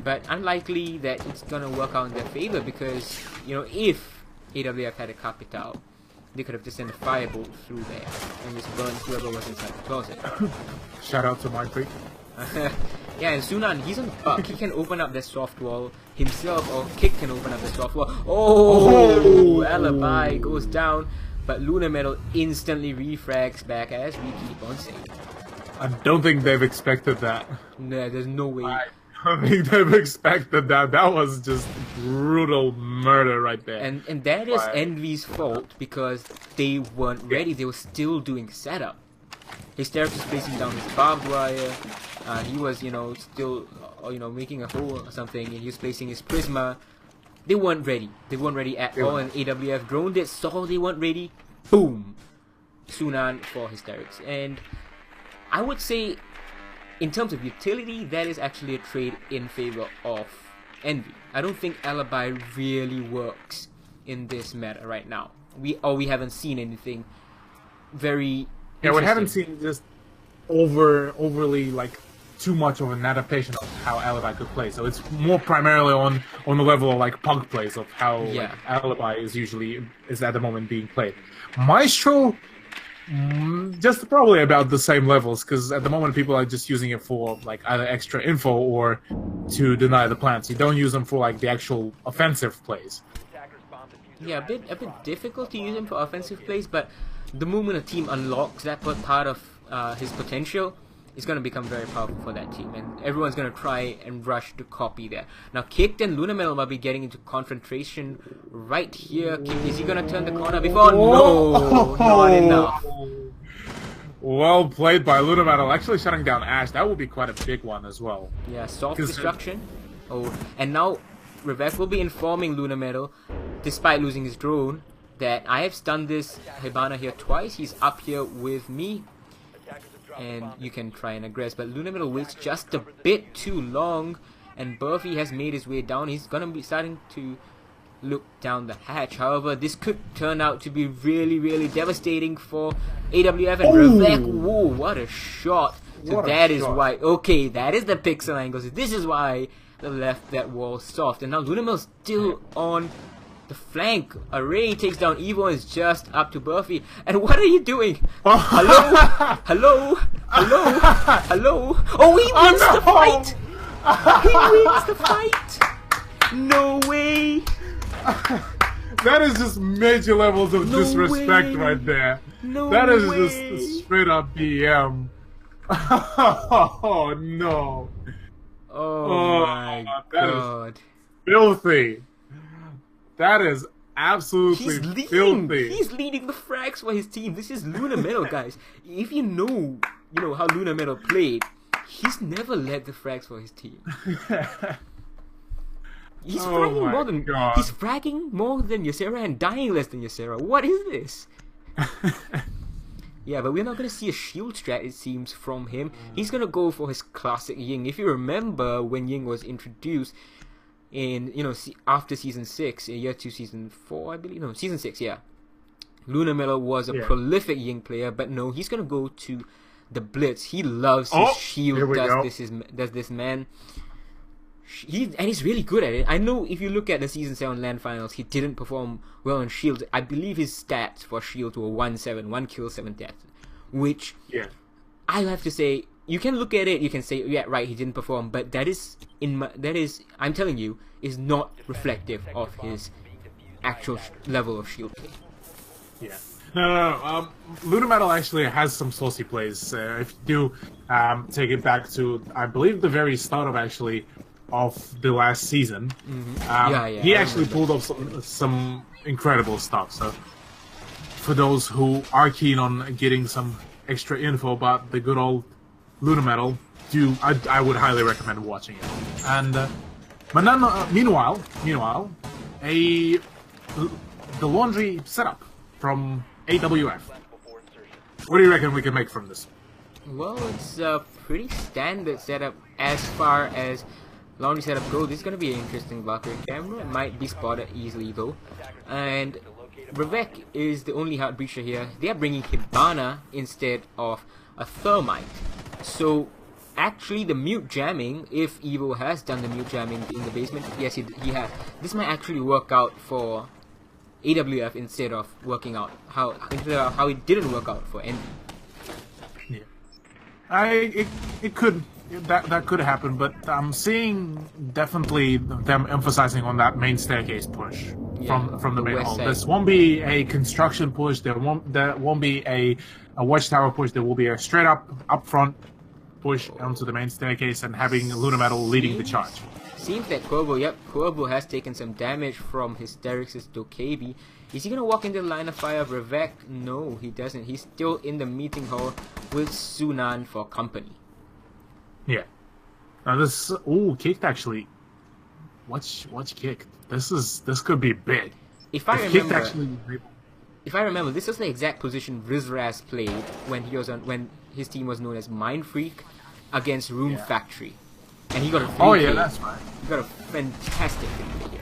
But unlikely that it's gonna work out in their favor, because if AWF had a capital, they could have just sent a firebolt through there and just burned whoever was inside the closet. Shout out to Mike Creek. Yeah, and Sunan, he's on Buck. He can open up the soft wall himself, or Kick can open up the soft wall. Oh! Alibi goes down, but Luna Metal instantly refrags back, as we keep on saying. I don't think they've expected that. Nah, there's no way. I don't think they've expected that. That was just brutal murder right there. And that is Right. Envy's fault, because they weren't ready. They were still doing setup. Hysterics was placing down his barbed wire. He was, still, making a hole or something, and he was placing his prisma. They weren't ready. They weren't ready at all, and AWF droned it, saw they weren't ready. Boom! Sunan for Hysterics. And I would say, in terms of utility, that is actually a trade in favor of Envy. I don't think Alibi really works in this meta right now. We haven't seen anything very yeah, we haven't interesting. seen just overly like too much of an adaptation of how Alibi could play. So it's more primarily on the level of like punk plays of how Yeah. Alibi is at the moment being played. Maestro, just probably about the same levels, because at the moment people are just using it for like either extra info or to deny the plants. You don't use them for like the actual offensive plays. Attackers bombed the diffuser. Yeah, a bit difficult to use him for offensive plays, but the moment a team unlocks that part of his potential, is going to become very powerful for that team, and everyone's going to try and rush to copy there. Now, Kicked and Lunamel might be getting into confrontation right here. Kicked, is he going to turn the corner before? No, not enough. Well played by Lunamel, actually shutting down Ash. That would be quite a big one as well. Yeah, soft destruction. Oh, and now Revek will be informing Lunamel, despite losing his drone, that I have stunned this Hibana here twice. He's up here with me, and you can try and aggress, but Lunamel waits just a bit too long, and Burfy has made his way down. He's gonna be starting to look down the hatch. However, this could turn out to be really, really devastating for AWF and Revek. Whoa, what a shot. So that is why, okay, that is the pixel angle. So this is why they left that wall soft. And now Lunamel's still on the flank. Array takes down Evo and is just up to Burfy. And what are you doing? Hello? Hello? Hello? Hello? Oh, he wins the fight! He wins the fight! No way! That is just major levels of disrespect right there. That is just straight up BM. Oh no. Oh my god. Filthy. That is absolutely filthy. He's leading the frags for his team. This is Lunamel, guys. If you know how Lunamel played, he's never led the frags for his team. He's fragging more than Ysera and dying less than Ysera. What is this? Yeah, but we're not going to see a shield strat, it seems, from him. He's going to go for his classic Ying. If you remember when Ying was introduced in, after Season 6, year 2, Season 4, I believe. No, Season 6, yeah. Lunamel was a prolific Ying player, but no, he's going to go to the Blitz. He loves his shield, does this man. He's really good at it. I know if you look at the Season 7 LAN finals, he didn't perform well on shields. I believe his stats for shields were 1-7, 1 kill, 7 deaths. Which, I have to say, you can look at it, you can say, yeah, right, he didn't perform, but that is, I'm telling you, is not reflective of his actual level of shield play. Yeah. No. Lunamel actually has some saucy plays. If you do take it back to, I believe, the very start of the last season, he actually pulled off some incredible stuff. So for those who are keen on getting some extra info about the good old Lunamel, I would highly recommend watching it. And but then, meanwhile, the laundry setup from AWF. What do you reckon we can make from this? Well, it's a pretty standard setup as far as laundry setup goes. This is going to be an interesting Valkyrie camera. It might be spotted easily though. And Revek is the only heart breacher here. They are bringing Hibana instead of a Thermite. So actually the mute jamming, if Evo has done the mute jamming in the basement, yes he has. This might actually work out for AWF instead of working out how it didn't work out for Envy. Yeah. It could. That could happen, but I'm seeing definitely them emphasizing on that main staircase push from the main hall. This won't be a construction push. There won't be a watchtower push. There will be a straight up front push onto the main staircase and having Lunamel leading the charge. Seems that Querbo has taken some damage from Hysterix's Dokebi. Is he gonna walk into the line of fire of Revek? No, he doesn't. He's still in the meeting hall with Sunan for company. Yeah. Now this Kicked actually. Watch Kicked. This could be big. If I remember, this was the exact position Rizraz played when his team was known as Mind Freak against Room Factory, and he got a free play. That's right. He got a fantastic play here.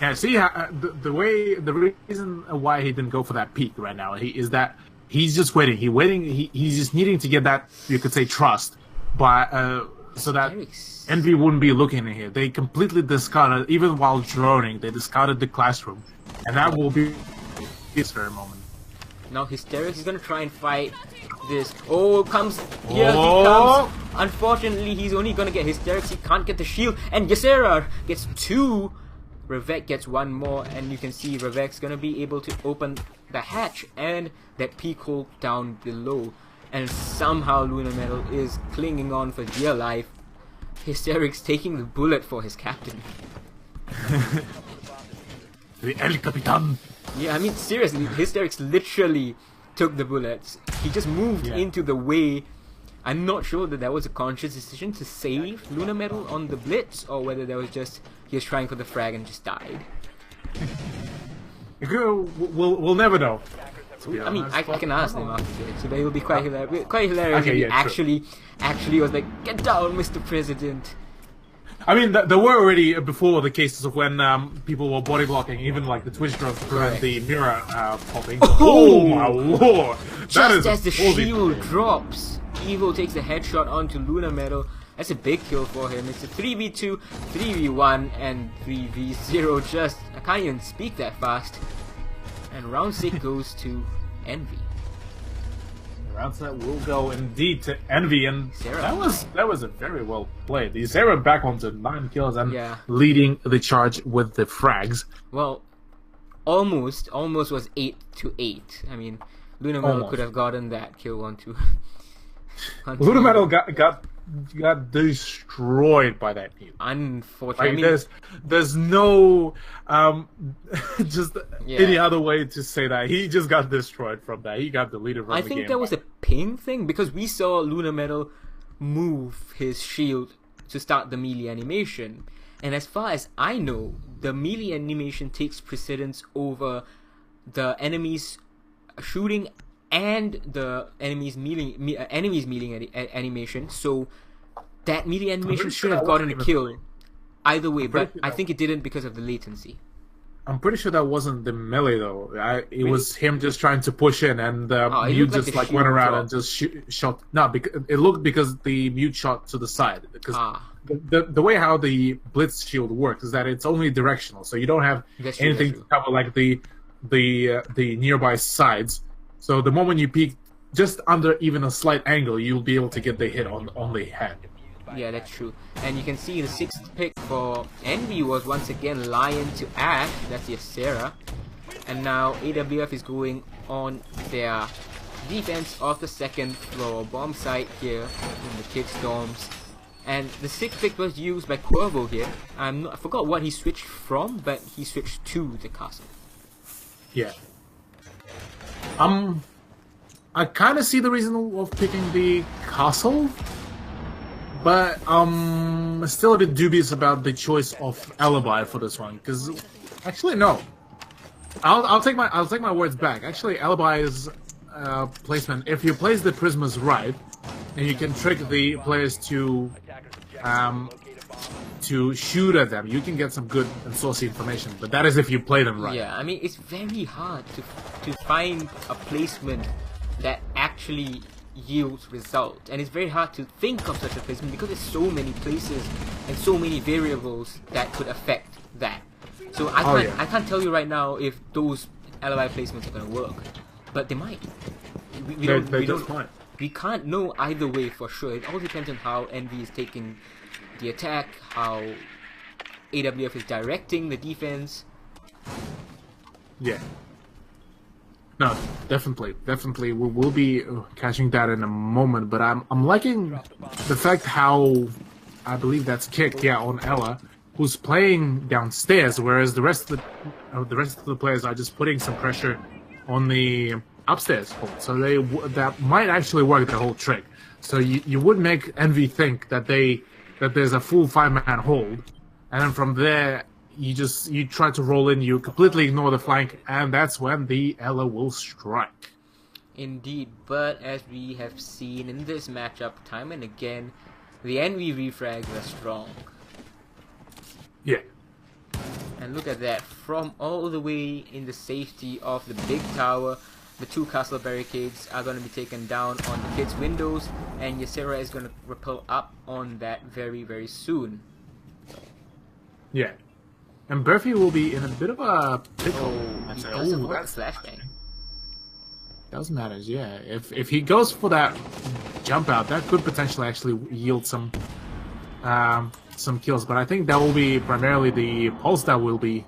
Yeah, see the reason why he didn't go for that peak right now is that he's just waiting. He's just needing to get that, you could say, trust. So that Envy wouldn't be looking in here. They completely discarded, even while droning, they discarded the classroom. And that will be this very moment. Now Hysterix is gonna try and fight this. Oh, here he comes. Unfortunately, he's only gonna get Hysterix. He can't get the shield. And Ysera gets 2. Revek gets 1 more. And you can see Revek's gonna be able to open the hatch and that peak hole down below. and somehow Luna Metal is clinging on for dear life. Hysteric's taking the bullet for his captain. The El Capitan. Yeah, I mean, seriously, Hysteric's literally took the bullets. He just moved into the way. I'm not sure that was a conscious decision to save Luna Metal on the blitz, or whether that was just he was trying for the frag and just died. We'll never know. I mean, I can ask them after this, so they will be quite hilarious. Quite hilarious Okay, if he yeah, actually was like, "Get down, Mr. President." I mean, there were already before the cases of when people were body blocking, even like the Twitch drones to prevent the mirror popping. Oh my lord! Just as the shield drops, Evo takes the headshot onto Luna Metal. That's a big kill for him. It's a 3v2, 3v1, and 3v0. Just, I can't even speak that fast. And round 6 goes to Envy. Round set will go indeed to Envy, and Sarah. that was a very well played. The Sarah back onto 9 kills and Yeah. leading the charge with the frags. Well, almost was 8-8. I mean, Luna Metal Almost. could have gotten that kill onto. Luna Metal got destroyed by that mute. Unfortunately, Like, there's no just Yeah. any other way to say that. He just got destroyed from that. He got deleted from I the think game. that was a ping thing, because we saw Luna Metal move his shield to start the melee animation, and as far as I know, the melee animation takes precedence over the enemy's shooting and the enemy's melee animation. So that melee animation should have gotten a kill either way, but I think it didn't because of the latency. I'm pretty sure that wasn't the melee though. It was him just trying to push in, and Mute looked like just the like shield went around dropped. and just shot. No, because it looked because the Mute shot to the side. Because the way how the Blitz shield works is that it's only directional, so you don't have That's true, anything that's to cover like the nearby sides. So the moment you peek just under even a slight angle, you'll be able to get the hit on the head. Yeah, that's true. And you can see the 6th pick for Envy was once again Lion to Ash. That's Sarah. And now AWF is going on their defense of the 2nd floor bomb site here in the Kick Storms. And the 6th pick was used by Cuervo here. I forgot what he switched from, but he switched to the castle. Yeah. I kind of see the reason of picking the castle, but still a bit dubious about the choice of Alibi for this one. Because actually, no, I'll take my words back. Actually, Alibi's placement, if you place the prismas right, and you can trick the players to shoot at them, you can get some good and saucy information. But that is if you play them right. Yeah, I mean, it's very hard to find a placement that actually yields result, and it's very hard to think of such a placement because there's so many places and so many variables that could affect that. So I can't tell you right now if those alibi placements are going to work, but they might. We can't know either way for sure. It all depends on how Envy is taking the attack, how AWF is directing the defense. Yeah. No, definitely. We will be catching that in a moment. But I'm liking the fact how I believe that's Kick, on Ella, who's playing downstairs, whereas the rest of the players are just putting some pressure on the upstairs hold. So that might actually work the whole trick. So you would make Envy think that there's a full 5-man hold, and then from there you try to roll in, you completely ignore the flank, and that's when the Ella will strike. Indeed, but as we have seen in this matchup time and again, the Envy refrags are strong. Yeah. And look at that, from all the way in the safety of the big tower, the 2 castle barricades are going to be taken down on the kids' windows, and Ysera is going to rappel up on that very, very soon. Yeah. And Burfy will be in a bit of a pickle. He does avoid the flashbang. Doesn't matter, yeah. If he goes for that jump out, that could potentially actually yield some kills. But I think that will be primarily the pulse that will be,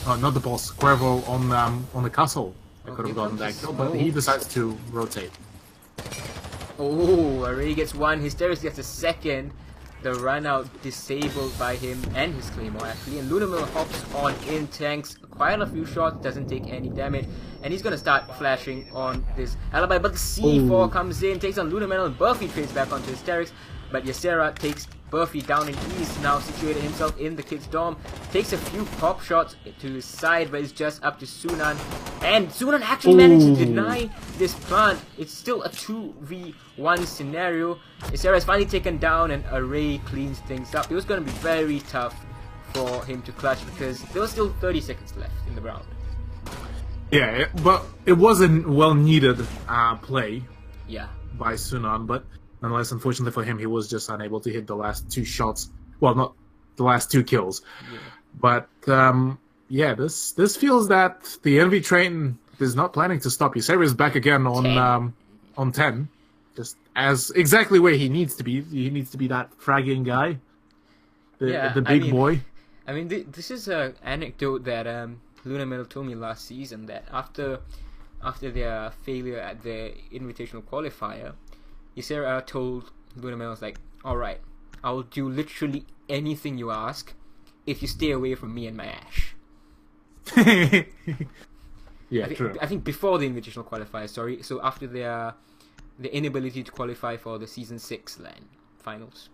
not the pulse, Cuervo on the castle. I could have gotten that kill, but he decides to rotate. Oh, Array gets one. Hysterics gets a second. The run out disabled by him and his Claymore actually. And Lunamil hops on in, tanks quite a few shots, doesn't take any damage. And he's gonna start flashing on this Alibi. But the C4 comes in, takes on Lunamil, and Buffy trades back onto Hysterics. But Ysera takes Buffy down, and he's now situated himself in the kid's dorm. Takes a few pop shots to his side, but it's just up to Sunan. And Sunan actually managed to deny this plant. It's still a 2v1 scenario. Ysera is finally taken down, and Array cleans things up. It was going to be very tough for him to clutch because there was still 30 seconds left in the round. Yeah, but it wasn't well needed play Yeah. by Sunan, but nonetheless, unfortunately for him, he was just unable to hit the last two shots. Well, not the last two kills. Yeah. But yeah, this feels that the Envy train is not planning to stop. Ysera is back again on 10, just as exactly where he needs to be. He needs to be that fragging guy, the big boy. I mean, this is an anecdote that Lunamil told me last season, that after their failure at the Invitational Qualifier, Ysera told Lunamil, was like, "Alright, I'll do literally anything you ask if you stay away from me and my Ash." Yeah, true. I think before the Invitational Qualifier, sorry. So after their inability to qualify for the Season 6 LAN finals.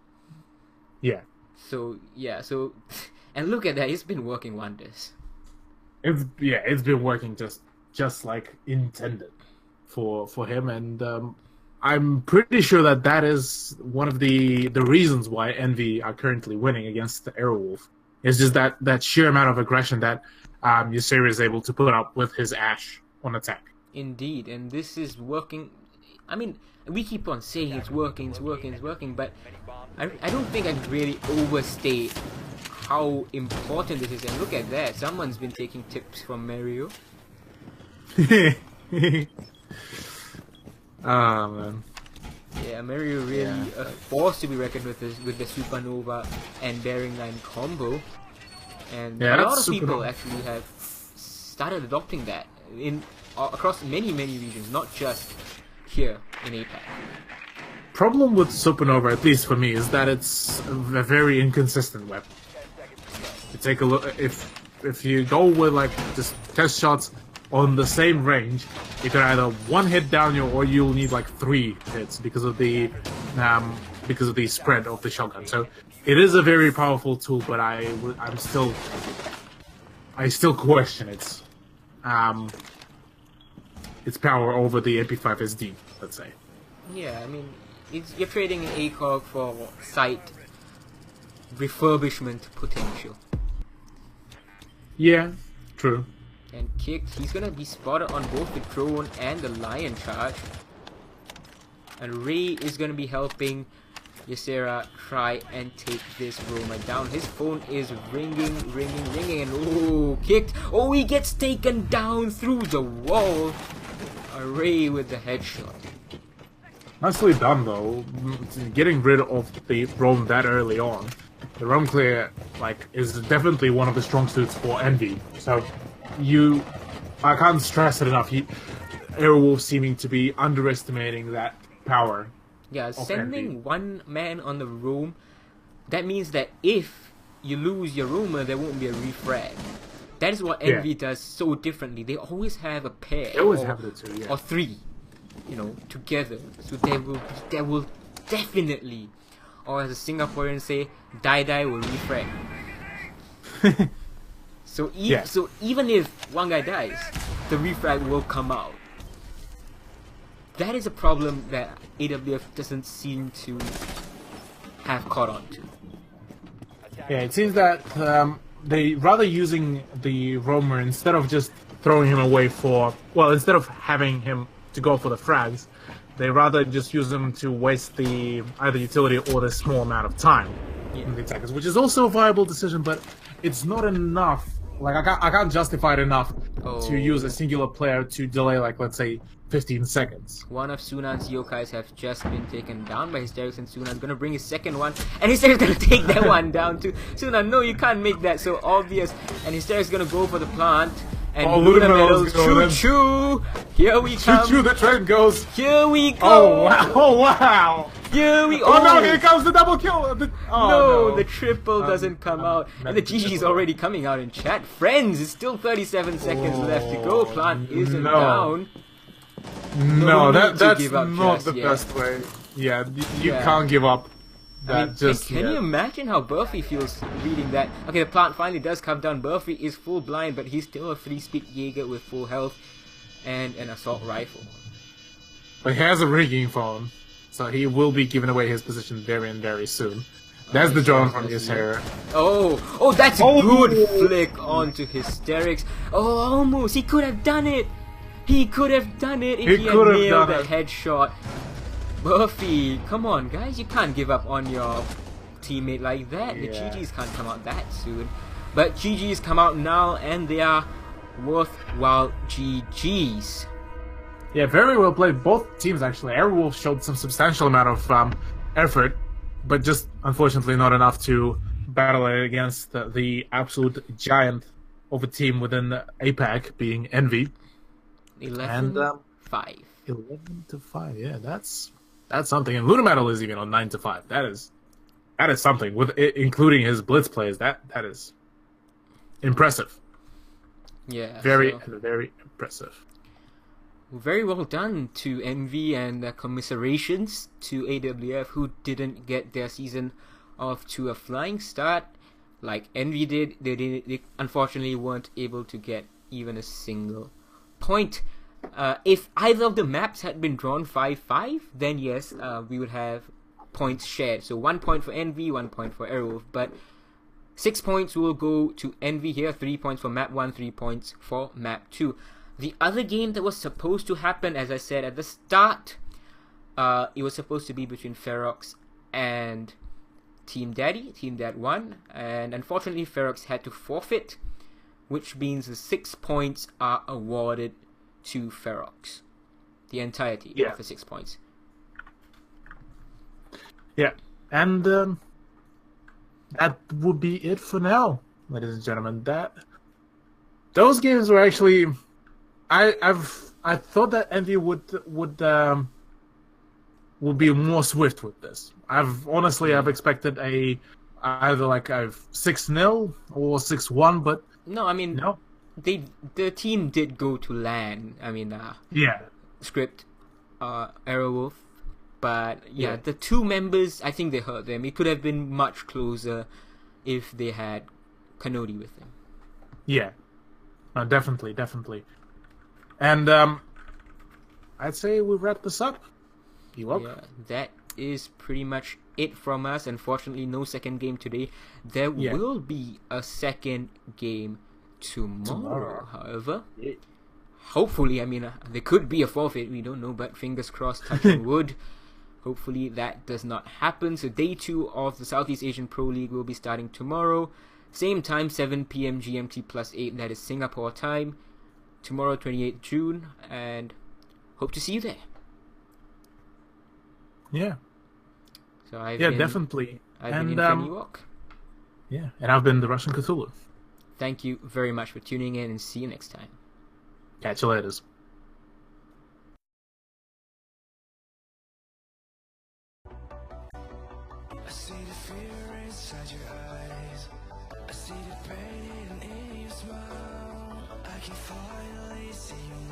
Yeah. So, yeah, and look at that, it's been working wonders. It's been working just like intended for him, and I'm pretty sure that is one of the reasons why Envy are currently winning against the Aerowolf. It's just that sheer amount of aggression that Ysera is able to put up with his Ash on attack. Indeed, and this is working. I mean, we keep on saying it's working, but I don't think I'd really overstate how important this is. And look at that, someone's been taking tips from Mario. Ah, man. Yeah, Mario really a force to be reckoned with the Supernova and Bearing Line combo. And a lot of people actually have started adopting that across many regions, not just here in APAC. Problem with Supernova, at least for me, is that it's a very inconsistent weapon. You take a look, if you go with like just test shots on the same range, you can either one hit down you, or you'll need like 3 hits because of the spread of the shotgun. So it is a very powerful tool, but I still question its power over the MP5 SD, let's say. Yeah, I mean, you're trading an ACOG for site refurbishment potential. Yeah, true. And kicked, he's gonna be spotted on both the drone and the lion charge. And Ray is gonna be helping Ysera try and take this roamer down. His phone is ringing, and oh, kicked. Oh, he gets taken down through the wall. Ray with the headshot. Nicely done though, getting rid of the roam that early on. The roam clear is definitely one of the strong suits for Envy. So I can't stress it enough. Aerowolf seeming to be underestimating that power. Yeah, sending one man on the roam, that means that if you lose your roamer, there won't be a refrag. That is what Envy does so differently. They always have a pair. They always have the 2, yeah. Or 3, together. So there will definitely, or as a Singaporean say, die will refrag. So even if one guy dies, the refrag will come out. That is a problem that AWF doesn't seem to have caught on to. Yeah, it seems that they rather using the roamer instead of just throwing him away instead of having him to go for the frags, they rather just use him to waste the either utility or the small amount of time in the attackers, which is also a viable decision, but it's not enough. I can't justify it enough to use a singular player to delay, let's say, 15 seconds. One of Sunan's yokais have just been taken down by Hysterics, and Sunan's gonna bring his second one, and Hysterics gonna take that one down too. Sunan, no, you can't make that so obvious. And Hysterics gonna go for the plant, And Oh, Luna Meadows Meadows, going choo choo! Here we come! Choo-choo, the train goes. Here we go! Oh, wow. Oh, wow. Here we Oh, no, here comes the double kill. Oh, no, the triple doesn't come out. And the meant to GG's triple. already coming out in chat. Friends, it's still 37 seconds left to go. Plant isn't no. down. No, need to that's give up not just the yet. best way. Yeah, you Yeah. can't give up. I mean, can you imagine how Buffy feels reading that? Okay, the plant finally does come down. Buffy is full blind, but he's still a 3-speed Jaeger with full health and an assault rifle. But he has a rigging phone, so he will be giving away his position very soon. That's the John from his hair. Oh, that's a good flick onto Hysterics. Oh, almost. He could have done it. He could have done it if he had nailed that headshot. Buffy, come on, guys. You can't give up on your teammate like that. The GGs can't come out that soon. But GGs come out now, and they are worthwhile GGs. Yeah, very well played. Both teams, actually. Airwolf showed some substantial amount of effort, but just unfortunately not enough to battle against the absolute giant of a team within APAC, being Envy. 11-5. 11-5. Yeah, that's something. And Luna Metal is even on 9-5. That is something. With including his blitz plays, that is impressive. Yeah, Very impressive. Very well done to Envy, and commiserations to AWF, who didn't get their season off to a flying start like Envy did. They unfortunately weren't able to get even a single point. If either of the maps had been drawn 5-5, then yes, we would have points shared. So 1 point for Envy, 1 point for Airwolf. But 6 points will go to Envy here, 3 points for map 1, 3 points for map 2. The other game that was supposed to happen, as I said at the start, it was supposed to be between Ferox and Team Daddy. Team Dad won, and unfortunately Ferox had to forfeit, which means the 6 points are awarded to Ferox. The entirety of the 6 points. Yeah, and that would be it for now, ladies and gentlemen. Those games were actually... I thought that Envy would be more swift with this. I've expected either like a 6-0 or 6-1, but no, I mean no. The team did go to LAN. I mean script Aerowolf, but the two members, I think they hurt them. It could have been much closer if they had Kanodi with them. Yeah, definitely. And I'd say we wrap this up. You up? Yeah, that is pretty much it from us. Unfortunately, no second game today. There will be a second game tomorrow. However, hopefully, I mean, there could be a forfeit. We don't know, but fingers crossed, touching wood. Hopefully that does not happen. So day 2 of the Southeast Asian Pro League will be starting tomorrow. Same time, 7 p.m. GMT +8. That is Singapore time. Tomorrow, 28th June, and hope to see you there. Yeah. So I've definitely. I've been Infinity Walk. Yeah, and I've been the Russian Cthulhu. Thank you very much for tuning in, and see you next time. Catch you later. I see the fear inside your eyes. I see the pain in your smile. I can finally see you